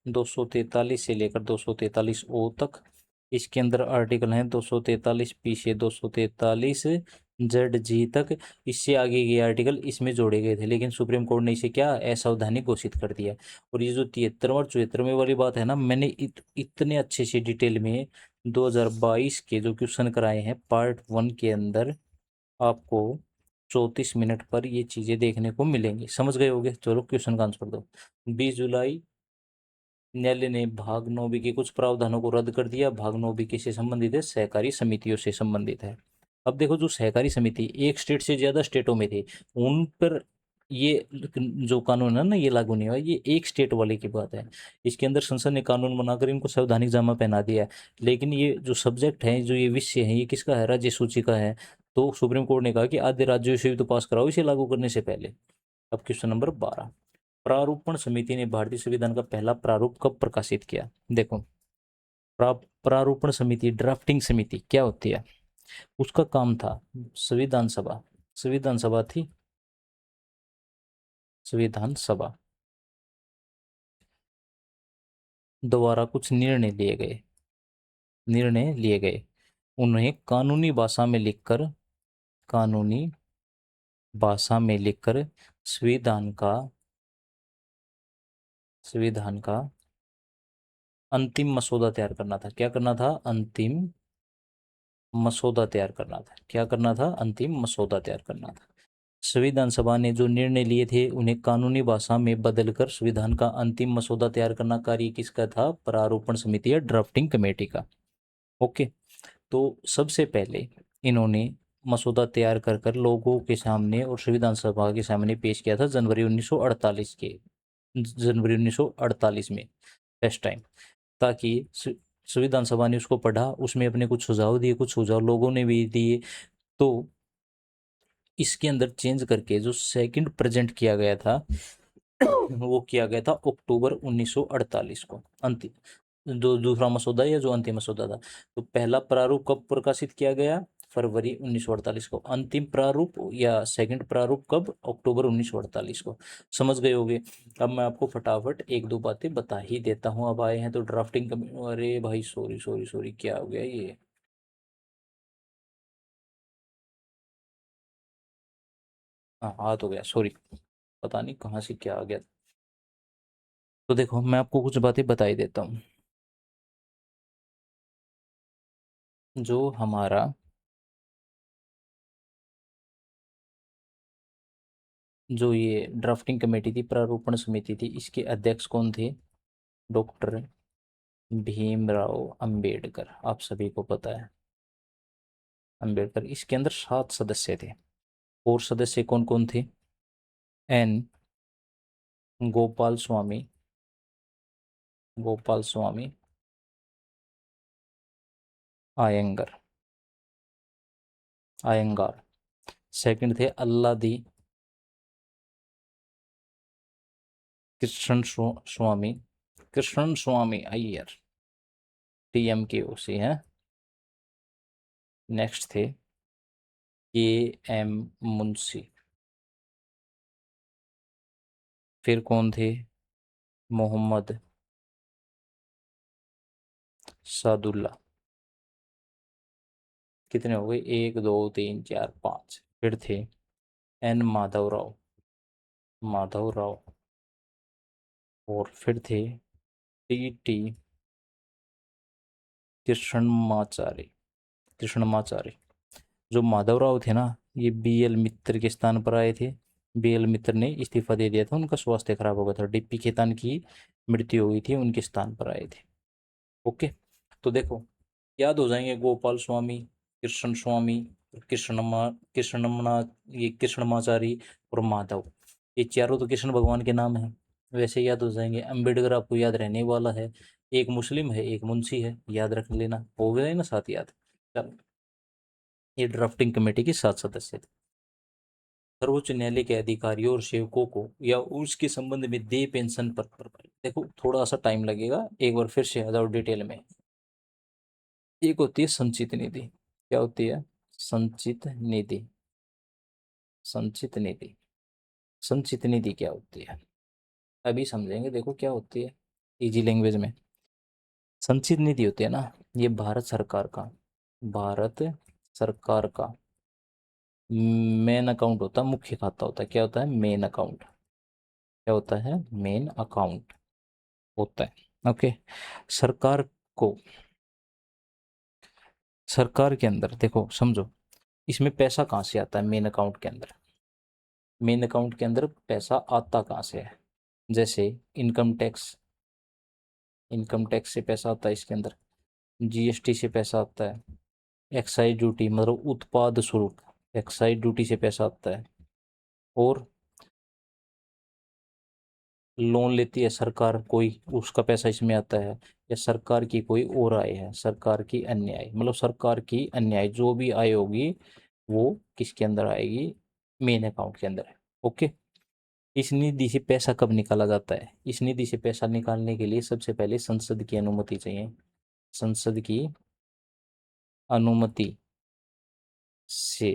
A: 243 से लेकर 243 ओ तक। इसके अंदर आर्टिकल हैं 243 पी से 243 जेड जी तक। इससे आगे के आर्टिकल इसमें जोड़े गए थे, लेकिन सुप्रीम कोर्ट ने इसे क्या असावधानिक घोषित कर दिया। और ये जो 73 और 74 वाली बात है ना, मैंने इतने अच्छे से डिटेल में 2022 के जो क्वेश्चन कराए हैं पार्ट 1 के अंदर, आपको 34 मिनट पर ये चीजें देखने को मिलेंगी। समझ गए होगे? चलो क्वेश्चन का आंसर दो। 20 जुलाई न्यायालय ने भाग 9 के कुछ प्रावधानों को रद्द कर दिया। भाग 9 किससे संबंधित है? सहकारी समितियों से संबंधित है। अब देखो, जो सहकारी समिति एक स्टेट से ज्यादा स्टेटों में थे, उन पर ये जो कानून है ना, ये लागू नहीं हुआ। ये एक स्टेट वाले की बात है। इसके अंदर संसद ने कानून बनाकर इनको संवैधानिक जामा पहना दिया है। लेकिन ये जो सब्जेक्ट है, जो ये विषय है, ये किसका है? राज्य सूची का है। तो सुप्रीम कोर्ट ने कहा कि आधे राज्यों से भी तो पास कराओ इसे लागू करने से पहले। अब क्वेश्चन नंबर 12, प्रारूपण समिति ने भारतीय संविधान का पहला प्रारूप कब प्रकाशित किया? देखो, प्रारूपण समिति, ड्राफ्टिंग समिति क्या होती है? उसका काम था संविधान सभा थी, संविधान सभा द्वारा कुछ निर्णय लिए गए, उन्हें कानूनी भाषा में लिखकर संविधान का संविधान का अंतिम मसौदा तैयार करना था। क्या करना था? अंतिम मसौदा तैयार करना था। क्या करना था? अंतिम मसौदा तैयार करना था। संविधान सभा ने जो निर्णय लिए थे उन्हें कानूनी भाषा में बदलकर संविधान का अंतिम मसौदा तैयार करना कार्य किसका था? प्रारूपण समिति या ड्राफ्टिंग कमेटी का। ओके। तो सबसे पहले इन्होंने मसौदा तैयार कर लोगों के सामने और संविधान सभा के सामने पेश किया था जनवरी 1948 में फर्स्ट टाइम, ताकि संविधान सभा ने उसको पढ़ा, उसमें अपने कुछ सुझाव दिए, कुछ सुझाव लोगों ने भी दिए। तो इसके अंदर चेंज करके जो सेकंड प्रेजेंट किया गया था वो किया गया था अक्टूबर 1948 को। अंतिम जो दूसरा मसौदा या जो अंतिम मसौदा था, तो पहला प्रारूप कब प्रकाशित किया गया? फरवरी 1948 को। अंतिम प्रारूप या सेकंड प्रारूप कब? अक्टूबर 1948 को। समझ गए होगे। अब मैं आपको फटाफट एक दो बातें बता ही देता हूँ। अब आए हैं तो ड्राफ्टिंग अरे भाई सॉरी सॉरी सॉरी, क्या हो गया ये? हाँ, हाथ हो गया, सॉरी। पता नहीं कहाँ से क्या आ गया। तो देखो मैं आपको कुछ बातें बता ही देता हूँ। जो हमारा जो ये ड्राफ्टिंग कमेटी थी, प्रारूपण समिति थी, इसके अध्यक्ष कौन थे? डॉक्टर भीमराव अंबेडकर। आप सभी को पता है अंबेडकर। इसके अंदर 7 सदस्य थे। और सदस्य कौन कौन थे? एन गोपाल स्वामी, गोपाल स्वामी आयंगर, आयंगार। सेकंड थे अल्लादी स्वामी, कृष्ण स्वामी अय्यर, टीएम के ओसी हैं। नेक्स्ट थे के एम मुंशी। फिर कौन थे? मोहम्मद सादुल्ला। कितने हो गए? एक दो तीन चार पांच। फिर थे एन माधवराव, माधवराव। और फिर थे टी टी कृष्णमाचारी, कृष्णमाचारी। जो माधवराव थे ना, ये बीएल मित्र के स्थान पर आए थे। बीएल मित्र ने इस्तीफा दे दिया था, उनका स्वास्थ्य खराब हो गया था, डीपी खेतान की मृत्यु हो गई थी, उनके स्थान पर आए थे। ओके। तो देखो याद हो जाएंगे गोपाल स्वामी, कृष्ण स्वामी, कृष्णमा ये कृष्णमाचारी और माधव। ये चारों तो कृष्ण भगवान के नाम हैं। वैसे याद हो जाएंगे। अंबेडकर आपको याद रहने वाला है। एक मुस्लिम है, एक मुंशी है, याद रख लेना। हो गए ना साथ याद। चलो, ये ड्राफ्टिंग कमेटी के 7 सदस्य थे। सर्वोच्च न्यायालय के अधिकारियों और सेवकों को या उसके संबंध में दे पेंशन पर देखो थोड़ा सा टाइम लगेगा, एक बार फिर से आ जाओ डिटेल में। एक होती है संचित निधि। क्या होती है? संचित निधि, संचित निधि। संचित निधि क्या होती है अभी समझेंगे। देखो क्या होती है इजी लैंग्वेज में। संचित निधि होती है ना, ये भारत सरकार का, भारत सरकार का मेन अकाउंट होता है, मुख्य खाता होता है। क्या होता है? Main account. क्या होता है? मेन अकाउंट होता है। ओके। सरकार को, सरकार के अंदर देखो समझो, इसमें पैसा कहाँ से आता है? मेन अकाउंट के अंदर, मेन अकाउंट के अंदर पैसा आता कहाँ से है? जैसे इनकम टैक्स, इनकम टैक्स से पैसा आता है इसके अंदर। जीएसटी से पैसा आता है। एक्साइज ड्यूटी मतलब उत्पाद शुल्क, एक्साइज ड्यूटी से पैसा आता है। और लोन लेती है सरकार कोई, उसका पैसा इसमें आता है। या सरकार की कोई और आय है, सरकार की अन्य आय, मतलब सरकार की अन्य आय जो भी आय होगी वो किसके अंदर आएगी? मेन अकाउंट के अंदर है। ओके। इस निधि से पैसा कब निकाला जाता है? इस निधि से पैसा निकालने के लिए सबसे पहले संसद की अनुमति चाहिए। संसद की अनुमति से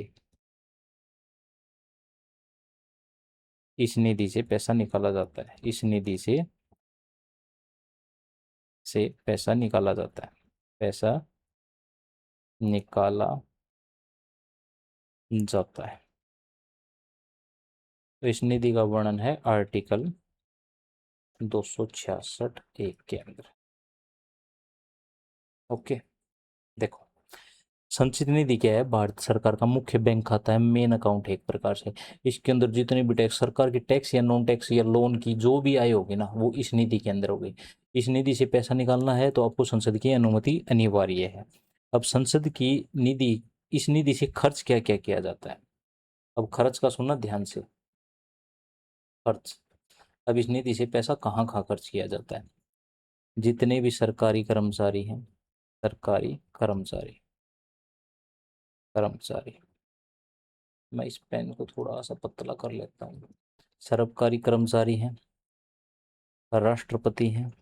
A: इस निधि से पैसा निकाला जाता है। इस निधि से पैसा निकाला जाता है। पैसा निकाला जाता है। तो इस निधि का वर्णन है आर्टिकल 266 के अंदर। ओके, देखो संचित निधि क्या है, भारत सरकार का मुख्य बैंक खाता है, मेन अकाउंट है एक प्रकार से। इसके अंदर जितने भी टैक्स, सरकार की टैक्स या नॉन टैक्स या लोन की जो भी आय होगी ना, वो इस निधि के अंदर होगी। इस निधि से पैसा निकालना है तो आपको संसद की अनुमति अनिवार्य है। अब संसद की निधि, इस निधि से खर्च क्या क्या किया जाता है। अब खर्च का सुनना ध्यान से, खर्च। अब इस निधि से पैसा कहाँ कहाँ खर्च किया जाता है। जितने भी सरकारी कर्मचारी हैं, सरकारी कर्मचारी, कर्मचारी, मैं इस पेन को थोड़ा सा पतला कर लेता हूँ। सरकारी कर्मचारी हैं, राष्ट्रपति हैं,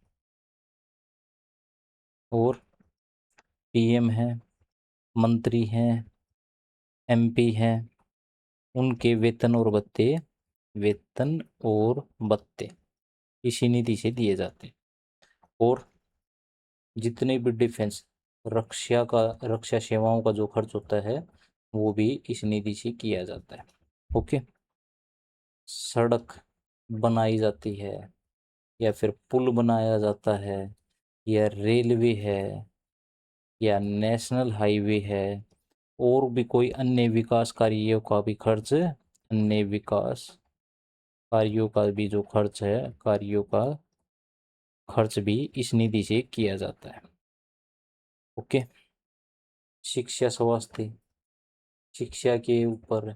A: और पीएम हैं, मंत्री हैं, एमपी हैं, उनके वेतन और भत्ते, वेतन और भत्ते इसी निधि से दिए जाते हैं। और जितने भी डिफेंस, रक्षा सेवाओं का जो खर्च होता है वो भी इस निधि से किया जाता है। ओके, सड़क बनाई जाती है, या फिर पुल बनाया जाता है, या रेलवे है, या नेशनल हाईवे है, और भी कोई अन्य विकास कार्यों का भी खर्च, अन्य विकास कार्यों का भी जो खर्च है, कार्यों का खर्च भी इस निधि से किया जाता है। ओके, शिक्षा स्वास्थ्य, शिक्षा के ऊपर,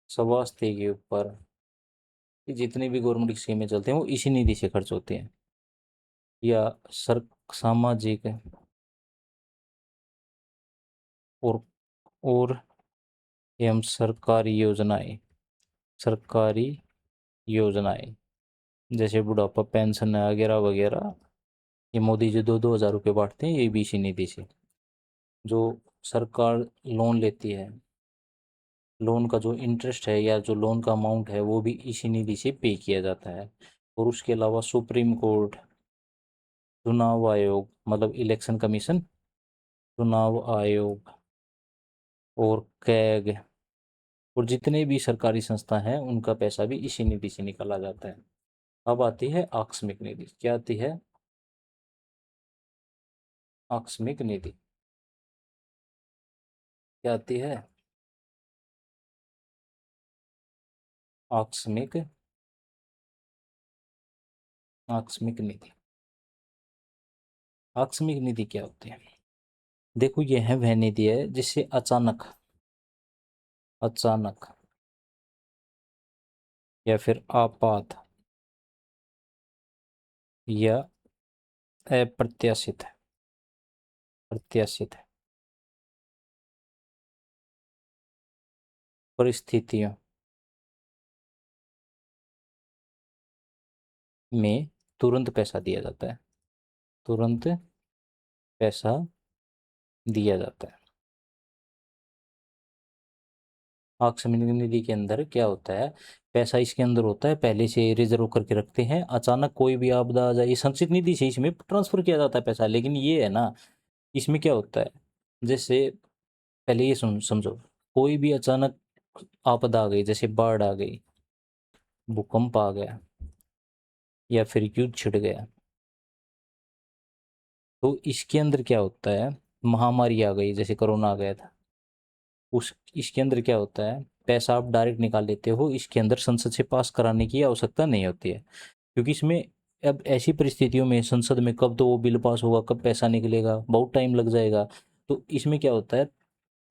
A: स्वास्थ्य के ऊपर, जितनी भी गवर्नमेंट स्कीमें चलते हैं वो इसी निधि से खर्च होते हैं। या सर सामाजिक और और एवं सरकारी योजनाएं, सरकारी योजनाएं जैसे बुढ़ापा पेंशन वगैरह वगैरह, ये मोदी जी 2-2 हज़ार रुपये बांटते हैं, ये भी इसी निधि से। जो सरकार लोन लेती है, लोन का जो इंटरेस्ट है या जो लोन का अमाउंट है वो भी इसी निधि से पे किया जाता है। और उसके अलावा सुप्रीम कोर्ट, चुनाव आयोग मतलब इलेक्शन कमीशन, चुनाव आयोग, और कैग, और जितने भी सरकारी संस्था हैं उनका पैसा भी इसी निधि से निकाला जाता है। अब आती है आकस्मिक निधि। क्या आती है? आकस्मिक निधि क्या आती है? आकस्मिक, आकस्मिक निधि। आकस्मिक निधि क्या होती है? देखो ये है वह निधि है जिससे अचानक, अचानक या फिर आपात या अप्रत्याशित, प्रत्याशित परिस्थितियों में तुरंत पैसा दिया जाता है, तुरंत पैसा दिया जाता है। आकस्मिक निधि के अंदर क्या होता है, पैसा इसके अंदर होता है पहले से रिजर्व करके रखते हैं, अचानक कोई भी आपदा आ जाए, संचित निधि से इसमें ट्रांसफर किया जाता है पैसा। लेकिन ये है ना, इसमें क्या होता है, जैसे पहले ये समझो, कोई भी अचानक आपदा आ गई, जैसे बाढ़ आ गई, भूकंप आ गया, या फिर युद्ध छिड़ गया, तो इसके अंदर क्या होता है, महामारी आ गई जैसे कोरोना आ गया था, उस इसके अंदर क्या होता है, पैसा आप डायरेक्ट निकाल लेते हो, इसके अंदर संसद से पास कराने की आवश्यकता नहीं होती है। क्योंकि इसमें अब ऐसी परिस्थितियों में संसद में कब तो वो बिल पास होगा, कब पैसा निकलेगा, बहुत टाइम लग जाएगा। तो इसमें क्या होता है,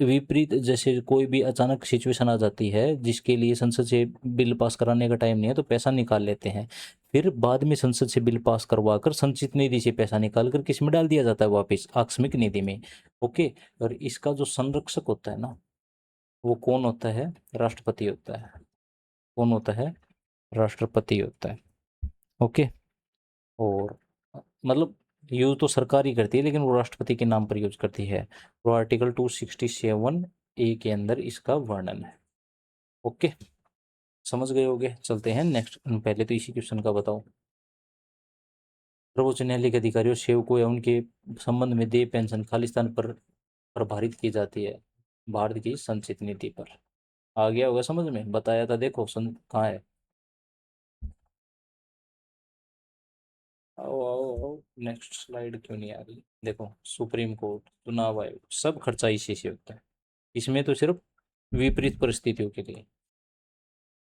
A: विपरीत, जैसे कोई भी अचानक सिचुएशन आ जाती है जिसके लिए संसद से बिल पास कराने का टाइम नहीं है, तो पैसा निकाल लेते हैं, फिर बाद में संसद से बिल पास करवा कर संचित निधि से पैसा निकाल कर किस में डाल दिया जाता है, वापस आकस्मिक निधि में। ओके, और इसका जो संरक्षक होता है ना, वो कौन होता है? राष्ट्रपति होता है। कौन होता है? राष्ट्रपति होता है। ओके, और मतलब यूज तो सरकार ही करती है, लेकिन वो राष्ट्रपति के नाम पर यूज करती है। तो आर्टिकल 267 ए के अंदर इसका वर्णन है। ओके, समझ गए होगे। चलते हैं नेक्स्ट। पहले तो इसी क्वेश्चन का बताओ। सर्वोच्च न्यायालय के अधिकारियों, सेवकों या उनके संबंध में देय पेंशन खालिस्तान पर प्रभारित की जाती है, भारत की संचित नीति पर। आ गया होगा समझ में, बताया था, देखो कहाँ है। आओ, नेक्स्ट स्लाइड क्यों नहीं आ रही? देखो, सुप्रीम कोर्ट, चुनाव आयोग, सब खर्चा इसी से होता है। इसमें तो सिर्फ विपरीत परिस्थितियों के लिए।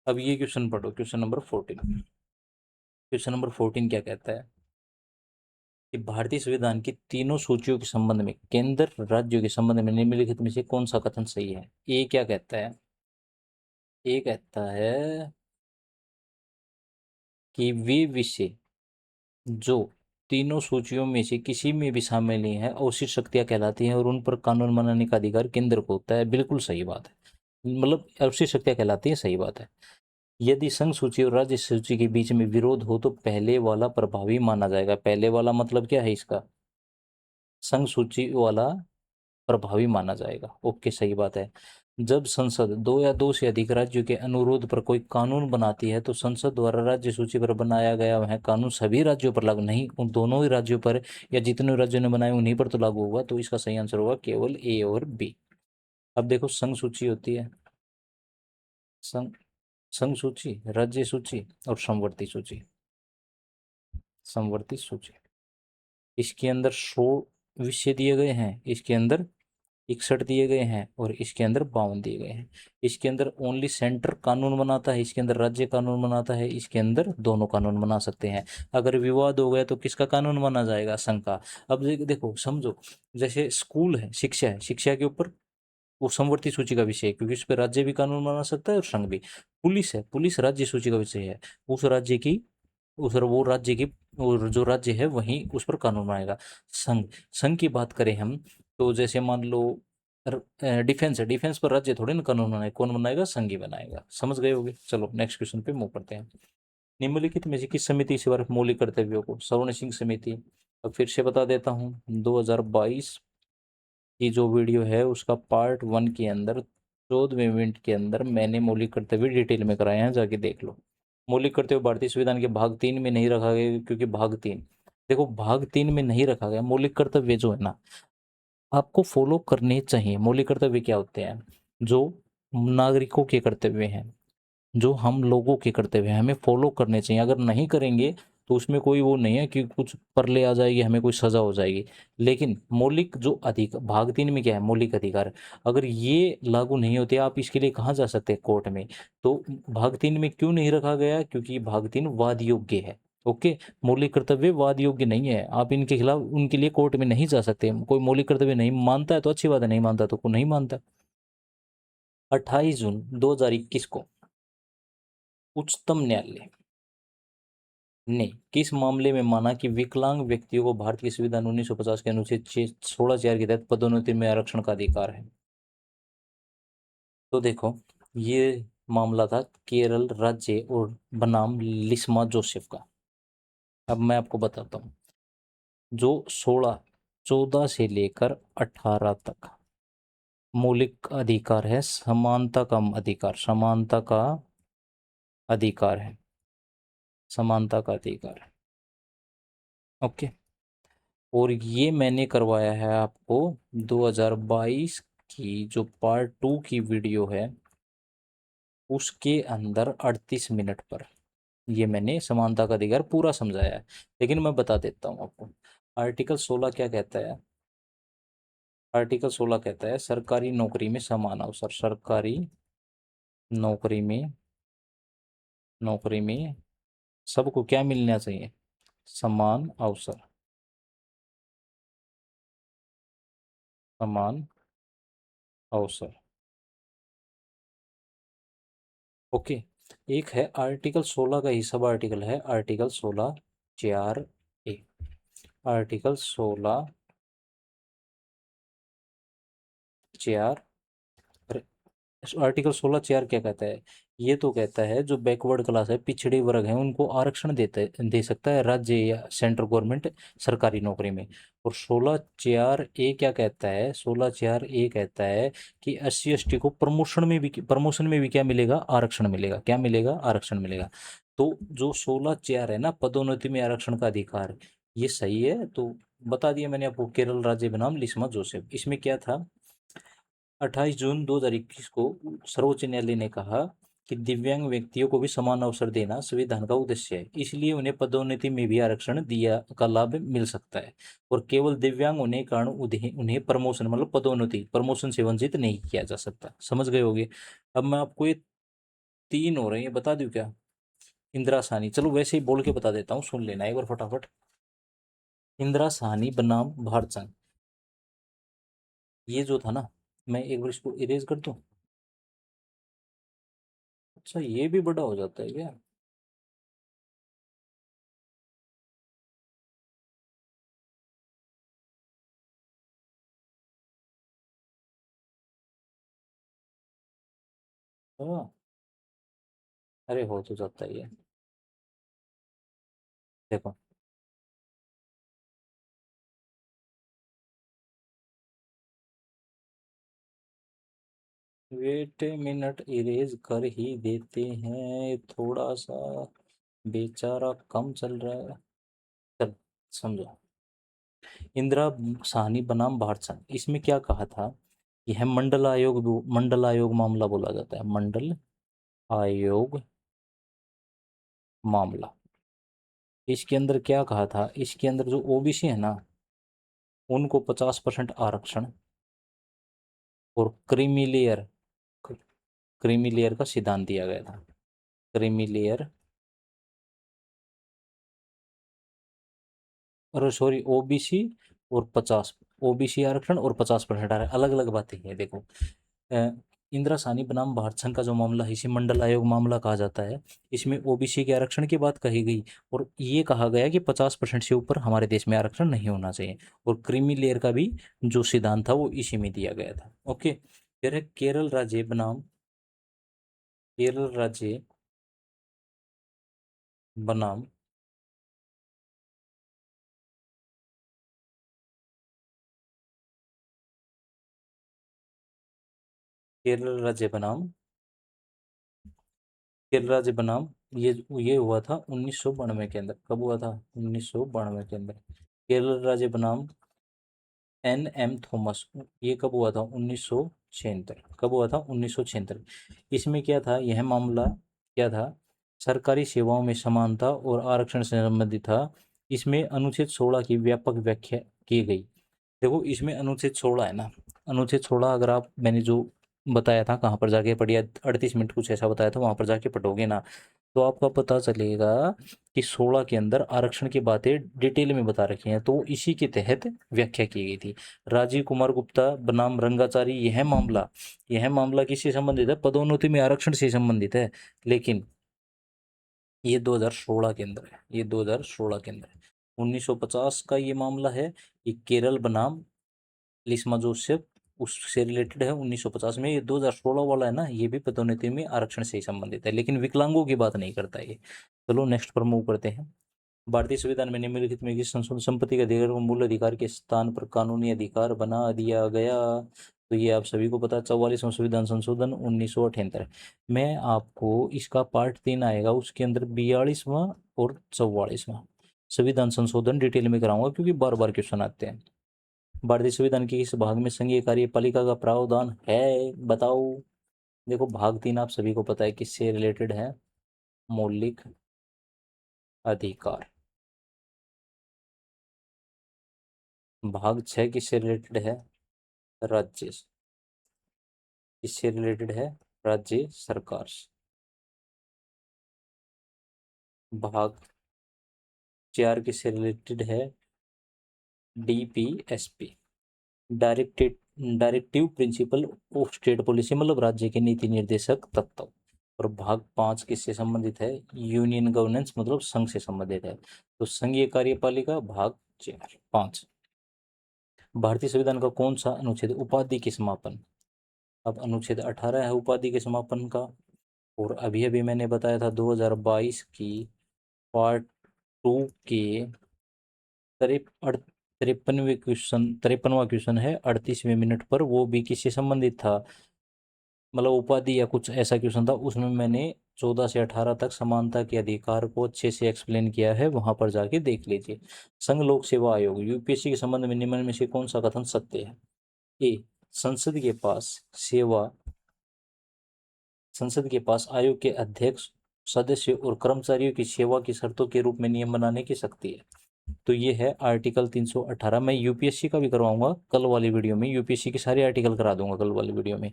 A: अब ये क्वेश्चन पढ़ो, क्वेश्चन नंबर 14। क्वेश्चन नंबर 14 क्या कहता है कि भारतीय संविधान की तीनों सूचियों के संबंध में केंद्र राज्यों के संबंध में निम्नलिखित में से कौन सा कथन सही है? ए क्या कहता है? ए कहता है कि वे विषय जो तीनों सूचियों में से किसी में भी शामिल नहीं है अवशिष्ट शक्तियां कहलाती हैं और उन पर कानून बनाने का अधिकार केंद्र को होता है। बिल्कुल सही बात है, मतलब अवशिष्ट शक्तियां कहलाती हैं, सही बात है। यदि संघ सूची और राज्य सूची के बीच में विरोध हो तो पहले वाला प्रभावी माना जाएगा। पहले वाला मतलब क्या है इसका? संघ सूची वाला प्रभावी माना जाएगा। ओके, सही बात है। जब संसद दो या दो से अधिक राज्यों के अनुरोध पर कोई कानून बनाती है तो संसद द्वारा राज्य सूची पर बनाया गया वह कानून सभी राज्यों पर लागू नहीं, उन दोनों ही राज्यों पर या जितने राज्यों ने बनाए उन्हीं पर तो लागू होगा। तो इसका सही आंसर होगा केवल ए और बी। अब देखो, संघ सूची होती है, संघ संघ सूची, राज्य सूची और समवर्ती सूची। समवर्ती सूची, इसके अंदर 100 विषय दिए गए हैं, इसके अंदर 61 दिए गए हैं और इसके अंदर 52 दिए गए हैं। इसके अंदर ओनली सेंटर कानून बनाता है, इसके अंदर राज्य कानून बनाता है, इसके अंदर दोनों कानून बना सकते हैं। अगर विवाद हो गया तो किसका कानून माना जाएगा? संघ का। अब देखो समझो, जैसे स्कूल है, शिक्षा है, शिक्षा के ऊपर वो समवर्ती सूची का विषय है क्योंकि उस पर राज्य भी कानून बना सकता है और संघ भी। पुलिस है, पुलिस राज्य सूची का विषय है, उस राज्य की, उस वो राज्य की, और जो राज्य है वहीं उस पर कानून बनाएगा। संघ, संघ की बात करें हम तो जैसे मान लो डिफेंस है, डिफेंस पर राज्य थोड़े ना कानून बनाए, कौन बनाएगा? संघ ही बनाएगा। समझ गए होगे। चलो नेक्स्ट क्वेश्चन पे मूव करते हैं। निम्नलिखित में से किस समिति से वर्ष मौलिक कर्तव्यों को? सवर्ण सिंह समिति। अब फिर से बता देता हूँ, 2022 की जो वीडियो है उसका पार्ट 1 के अंदर 14वें मिनट के अंदर मैंने मौलिक कर्तव्य डिटेल में कराए हैं, जाके देख लो। मौलिक कर्तव्य भारतीय संविधान के भाग 3 में नहीं रखा गया क्योंकि भाग 3, देखो भाग 3 में नहीं रखा गया। मौलिक कर्तव्य जो है ना, आपको फॉलो करने चाहिए। मौलिक कर्तव्य क्या होते हैं? जो नागरिकों के कर्तव्य हैं, जो हम लोगों के कर्तव्य हैं, हमें फॉलो करने चाहिए। अगर नहीं करेंगे तो उसमें कोई वो नहीं है कि कुछ परले आ जाएगी, हमें कोई सजा हो जाएगी। लेकिन मौलिक जो अधिकार, भाग 3 में क्या है? मौलिक अधिकार। अगर ये लागू नहीं होते, आप इसके लिए कहाँ जा सकते हैं? कोर्ट में। तो भाग 3 में क्यों नहीं रखा गया? क्योंकि भाग 3 वाद योग्य है। ओके, मौलिक कर्तव्य वाद योग्य नहीं है, आप इनके खिलाफ, उनके लिए कोर्ट में नहीं जा सकते। कोई मौलिक कर्तव्य नहीं मानता है तो अच्छी बात है, नहीं मानता तो को नहीं मानता। 28 जून 2021 को उच्चतम न्यायालय ने किस मामले में माना कि विकलांग व्यक्तियों को भारतीय संविधान 1950 के अनुच्छेद 16(4) के तहत पदोन्नति में आरक्षण का अधिकार है? तो देखो, ये मामला था केरल राज्य और बनाम लिस्मा जोसेफ का। अब मैं आपको बताता हूँ, जो 14 से लेकर 18 तक मौलिक अधिकार है, समानता का अधिकार, समानता का अधिकार है, समानता का अधिकार है। ओके, और ये मैंने करवाया है आपको 2022 की जो पार्ट 2 की वीडियो है उसके अंदर 38 मिनट पर ये मैंने समानता का अधिकार पूरा समझाया है। लेकिन मैं बता देता हूँ आपको, आर्टिकल 16 क्या कहता है? आर्टिकल 16 कहता है सरकारी नौकरी में समान अवसर। सरकारी नौकरी में, नौकरी में सबको क्या मिलना चाहिए? समान अवसर, समान अवसर। ओके, एक है आर्टिकल 16 का ही सब आर्टिकल है, आर्टिकल 16 4A। आर्टिकल 16 4, आर्टिकल 16 4 क्या कहता है? ये तो कहता है जो बैकवर्ड क्लास है, पिछड़े वर्ग है, उनको आरक्षण दे सकता है राज्य या सेंट्रल गवर्नमेंट सरकारी नौकरी में। और 16 4 A क्या कहता है? 16 4 A कहता है कि SC ST को प्रमोशन में भी क्या मिलेगा? आरक्षण मिलेगा। क्या मिलेगा? आरक्षण मिलेगा। तो जो 16 4 है ना, पदोन्नति में आरक्षण का अधिकार, ये सही है। तो बता दिया मैंने आपको, केरल राज्य बनाम लिस्मा जोसेफ। इसमें क्या था? 28 जून 2021 को सर्वोच्च न्यायालय ने कहा कि दिव्यांग व्यक्तियों को भी समान अवसर देना संविधान का उद्देश्य है, इसलिए उन्हें पदोन्नति में भी आरक्षण दिया का लाभ मिल सकता है और केवल दिव्यांग होने के कारण उन्हें उन्हें प्रमोशन मतलब पदोन्नति प्रमोशन से वंचित नहीं किया जा सकता। समझ गए होगे। अब मैं आपको ये 3 हो रहे हैं, बता दूं क्या? इंदिरा साहनी, चलो वैसे ही बोल के बता देता हूँ, सुन लेना एक बार फटाफट। इंदिरा साहनी बनाम भारत संघ, ये जो था ना, मैं एक बार इसको इरेज कर दूं। अच्छा, ये भी बड़ा हो जाता है क्या? हाँ, अरे हो तो जाता है ये। देखो, वेट मिनट, इरेज कर ही देते हैं, थोड़ा सा बेचारा कम चल रहा है। चल, समझो। इंदिरा साहनी बनाम भारत संघ, इसमें क्या कहा था? यह मंडल आयोग मामला बोला जाता है, मंडल आयोग मामला। इसके अंदर क्या कहा था? इसके अंदर जो ओबीसी है ना, उनको 50% आरक्षण और क्रीमी लेयर का सिद्धांत दिया गया था। क्रीमी लेयर, और सॉरी, ओबीसी और 50, ओबीसी आरक्षण और 50% आरक्षण, अलग अलग बातें हैं। देखो, अ, इंदिरा साहनी बनाम भारत संघ का जो मामला है, इसे मंडल आयोग मामला कहा जाता है। इसमें ओबीसी के आरक्षण की बात कही गई और ये कहा गया कि 50% से ऊपर हमारे देश में आरक्षण नहीं होना चाहिए, और क्रीमी लेयर का भी जो सिद्धांत था वो इसी में दिया गया था। ओके। फिर है केरल राज्य बनाम केरल राज्य बनाम केरल राज्य बनाम, ये हुआ था 1992 के अंदर। कब हुआ था? 1992 के अंदर। केरल राज्य बनाम एन एम थॉमस, ये कब हुआ था? 1976। कब हुआ था? 1976। इसमें क्या था? यह मामला क्या था? सरकारी सेवाओं में समानता और आरक्षण से संबंधित था। इसमें अनुच्छेद 16 की व्यापक व्याख्या की गई। देखो, इसमें अनुच्छेद 16 है ना, अनुच्छेद 16 अगर आप, मैंने जो बताया था कहाँ पर जाके पढ़िए, 38 मिनट कुछ ऐसा बताया था, वहां पर जाके पढ़ोगे ना, तो आपका पता चलेगा कि 16 के अंदर आरक्षण की बातें डिटेल में बता रखी हैं, तो इसी के तहत व्याख्या की गई थी। राजीव कुमार गुप्ता बनाम रंगाचारी, यह मामला किससे संबंधित है? पदोन्नति में आरक्षण से संबंधित है, लेकिन ये 2016 के अंदर है, ये 2016 के अंदर है। 1950 का ये मामला है, ये केरल बनाम लिस्मा जोसेफ, उससे रिलेटेड है 1950 में। ये 2016 वाला है ना, ये भी पदोन्नति में आरक्षण से ही संबंधित है, लेकिन विकलांगों की बात नहीं करता ये। चलो नेक्स्ट पर मूव करते हैं। भारतीय संविधान में निम्नलिखित में किस संशोधन संपत्ति के अधिकार को मूल अधिकार के स्थान पर कानूनी अधिकार बना दिया गया? तो ये आप सभी को पता है, 44वां संविधान संशोधन 1978। मैं आपको इसका पार्ट 3 आएगा, उसके अंदर 42वां और 44वां संविधान संशोधन डिटेल में कराऊंगा, क्योंकि बार बार क्वेश्चन आते हैं। भारतीय संविधान के किस भाग में संघीय कार्यपालिका का प्रावधान है? बताओ। देखो, भाग 3 आप सभी को पता है किससे रिलेटेड है, मौलिक अधिकार। भाग 6 किससे रिलेटेड है? राज्य, किससे रिलेटेड है? राज्य सरकार से। भाग 4 किससे रिलेटेड है? DPSP, directed directive principle of state policy, मतलब राज्य के नीति निर्देशक तत्व। और भाग 5 किससे संबंधित है? यूनियन गवर्नेंस, मतलब संघ से संबंधित है। तो संघीय कार्यपालिका भाग 5। भारतीय संविधान का कौन सा अनुच्छेद उपाधि के समापन? अब अनुच्छेद 18 है उपाधि के समापन का। और अभी अभी मैंने बताया था 2022 की पार्ट 2 के 53वां क्वेश्चन है 38वें मिनट पर, वो भी किससे संबंधित था? मतलब उपाधि या कुछ ऐसा क्वेश्चन था, उसमें मैंने 14 से 18 तक समानता के अधिकार को अच्छे से एक्सप्लेन किया है, वहां पर जाके देख लीजिए। संघ लोक सेवा आयोग यूपीएससी के संबंध में निम्न में से कौन सा कथन सत्य है? ए, संसद के पास सेवा संसद के पास आयोग के अध्यक्ष, सदस्य और कर्मचारियों की सेवा की शर्तों के रूप में नियम बनाने की शक्ति है। तो ये है आर्टिकल 318। मैं यूपीएससी का भी करवाऊंगा कल वाली वीडियो में, यूपीएससी के सारे आर्टिकल करा दूंगा कल वाली वीडियो में।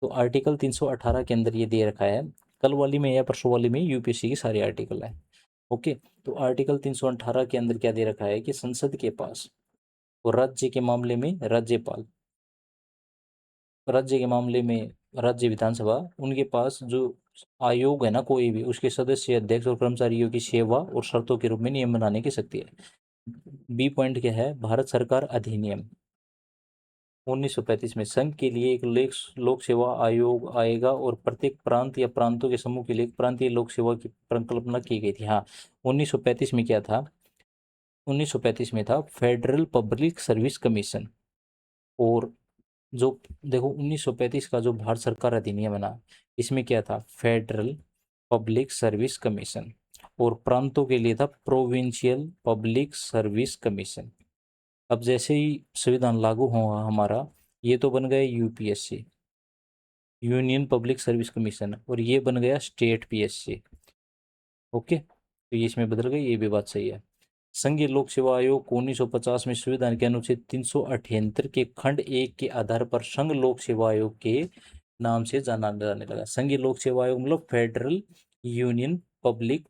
A: तो आर्टिकल 318 के अंदर ये दे रखा है, कल वाली में या परसों वाली में यूपीएससी के सारे आर्टिकल है। ओके, तो आर्टिकल 318 के अंदर क्या दे रखा है कि संसद के पास और राज्य के मामले में राज्यपाल, राज्य के मामले में राज्य विधानसभा, उनके पास जो आयोग है ना कोई भी, उसके सदस्य, अध्यक्ष और कर्मचारियों की सेवा और शर्तों के रूप में नियम बनाने की शक्ति है। बी पॉइंट क्या है, भारत सरकार अधिनियम 1935 में संघ के लिए एक लोक सेवा आयोग आएगा और प्रत्येक प्रांत या प्रांतों के समूह के लिए एक प्रांतीय लोक सेवा की परिकल्पना की गई थी। हाँ, 1935 में क्या था, 1935 में था फेडरल पब्लिक सर्विस कमीशन। और जो देखो 1935 का जो भारत सरकार अधिनियम बना, इसमें क्या था, फेडरल पब्लिक सर्विस कमीशन, और प्रांतों के लिए था प्रोविंशियल पब्लिक सर्विस कमीशन। अब जैसे ही संविधान लागू हुआ हमारा, ये तो बन गया UPSC, union public service commission, और ये बन गया स्टेट पीएससी। ओके, तो ये इसमें बदल गई, ये भी बात सही है। संघीय लोक सेवा आयोग को 1950 में संविधान के अनुच्छेद 378 के खंड 1 के आधार पर संघ लोक सेवा आयोग के नाम से जाना जाने लगा। संघीय लोक सेवा आयोग मतलब फेडरल यूनियन पब्लिक,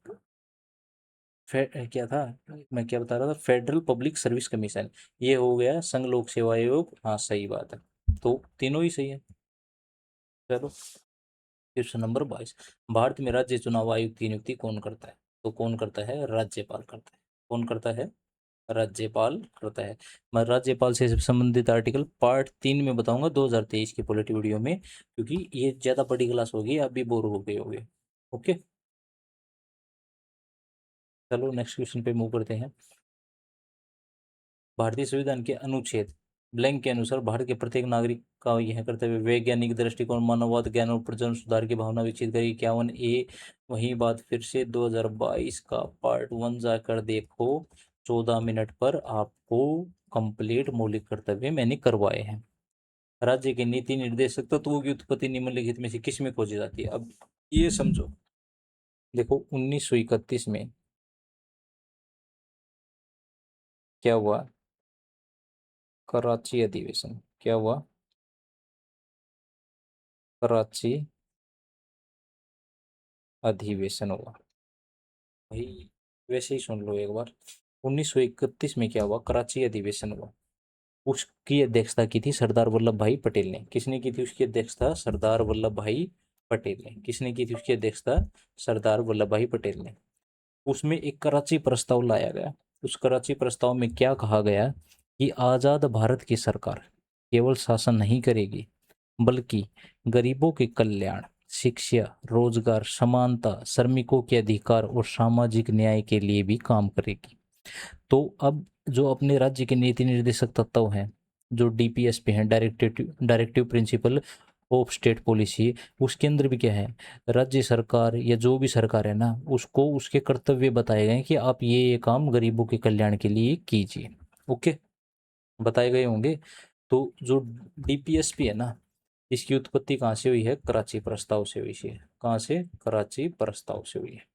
A: क्या था, मैं क्या बता रहा था, फेडरल पब्लिक सर्विस कमीशन, ये हो गया संघ लोक सेवा आयोग। हाँ सही बात है, तो तीनों ही सही है। चलो, क्वेश्चन नंबर 22, भारत में राज्य चुनाव आयोग की नियुक्ति कौन करता है? तो कौन करता है, राज्यपाल करता है। कौन करता है, राज्यपाल करता है। मैं राज्यपाल से संबंधित आर्टिकल पार्ट 3 में बताऊंगा 2023 की पॉलिटी वीडियो में, क्योंकि ये ज्यादा बड़ी क्लास होगी, आप भी बोर हो गए होगे। ओके, चलो नेक्स्ट क्वेश्चन पे मूव करते हैं। भारतीय संविधान के अनुच्छेद ब्लैंक के अनुसार भारत के प्रत्येक नागरिक का यह कर्तव्य वैज्ञानिक दृष्टिकोण, मानववाद, ज्ञान और प्रजन सुधार की भावना विकसित करेगी। 51A। वही बात फिर से 2022 का पार्ट 1 जाकर देखो, 14 मिनट पर आपको कंप्लीट मौलिक कर्तव्य मैंने करवाए हैं। राज्य के नीति निर्देशक तत्वों की उत्पत्ति निम्नलिखित में से किस में खोजी जाती है? अब ये समझो, देखो 1931 में क्या हुआ, कराची अधिवेशन। क्या हुआ, कराची अधिवेशन हुआ भाई, वैसे ही सुन लो एक बार। 1931 में क्या हुआ, कराची अधिवेशन हुआ। उसकी अध्यक्षता की थी सरदार वल्लभ भाई पटेल ने। किसने की थी उसकी अध्यक्षता, सरदार वल्लभ भाई पटेल ने। किसने की थी उसकी अध्यक्षता, सरदार वल्लभ भाई पटेल ने। उसमें एक कराची प्रस्ताव लाया गया। उस कराची प्रस्ताव में क्या कहा गया कि आजाद भारत की सरकार केवल शासन नहीं करेगी, बल्कि गरीबों के कल्याण, शिक्षा, रोजगार, समानता, श्रमिकों के अधिकार और सामाजिक न्याय के लिए भी काम करेगी। तो अब जो अपने राज्य के नीति निर्देशक तत्व हैं, जो डीपीएसपी हैं, directive principle of state policy, उसके अंदर भी क्या है, राज्य सरकार या जो भी सरकार है ना, उसको उसके कर्तव्य बताए गए हैं कि आप ये काम गरीबों के कल्याण के लिए कीजिए। ओके, बताए गए होंगे। तो जो डीपीएसपी है ना, इसकी उत्पत्ति कहाँ से हुई है, कराची प्रस्ताव से हुई है। कहाँ से, कराची प्रस्ताव से हुई है।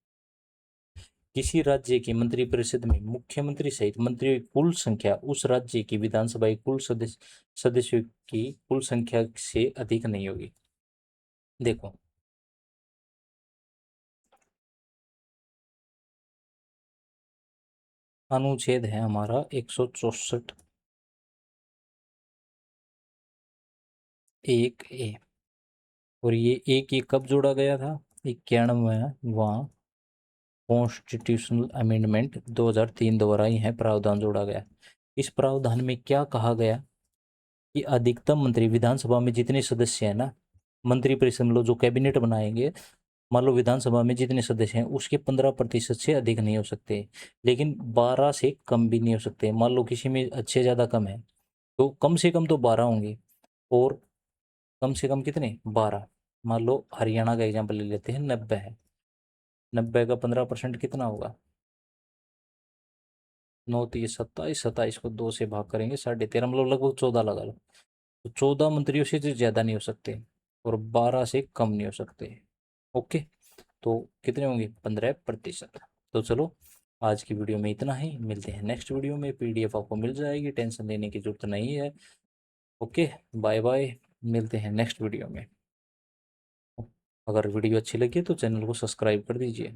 A: किसी राज्य की मंत्रिपरिषद में मुख्यमंत्री सहित मंत्रियों की कुल संख्या उस राज्य की विधानसभा की कुल सदस्यों की कुल संख्या से अधिक नहीं होगी। देखो, अनुच्छेद है हमारा 164 1A, और ये एक कब जोड़ा गया था, 91वां कॉन्स्टिट्यूशनल अमेंडमेंट 2003 द्वारा यह प्रावधान जोड़ा गया। इस प्रावधान में क्या कहा गया कि अधिकतम मंत्री, विधानसभा में जितने सदस्य हैं ना, मंत्रिपरिषद में जो कैबिनेट बनाएंगे, मान लो विधानसभा में जितने सदस्य हैं उसके 15% से अधिक नहीं हो सकते, लेकिन 12 से कम भी नहीं हो सकते। मान लो किसी में अच्छे ज़्यादा कम है, तो कम से कम तो 12 होंगे, और कम से कम कितने, 12। मान लो हरियाणा का एग्जाम्पल ले लेते हैं, 90 है, 90 का 15% कितना होगा, 9 × 3 = 27, 27 को 2 से भाग करेंगे 13.5, मतलब लगभग 14 लगा लो। तो 14 मंत्रियों से जो ज़्यादा नहीं हो सकते, और 12 से कम नहीं हो सकते। ओके, तो कितने होंगे? 15%। तो चलो, आज की वीडियो में इतना ही, मिलते हैं नेक्स्ट वीडियो में। पीडीएफ आपको मिल जाएगी, टेंशन लेने की जरूरत नहीं है। ओके, बाय बाय, मिलते हैं नेक्स्ट वीडियो में। अगर वीडियो अच्छी लगी तो चैनल को सब्सक्राइब कर दीजिए।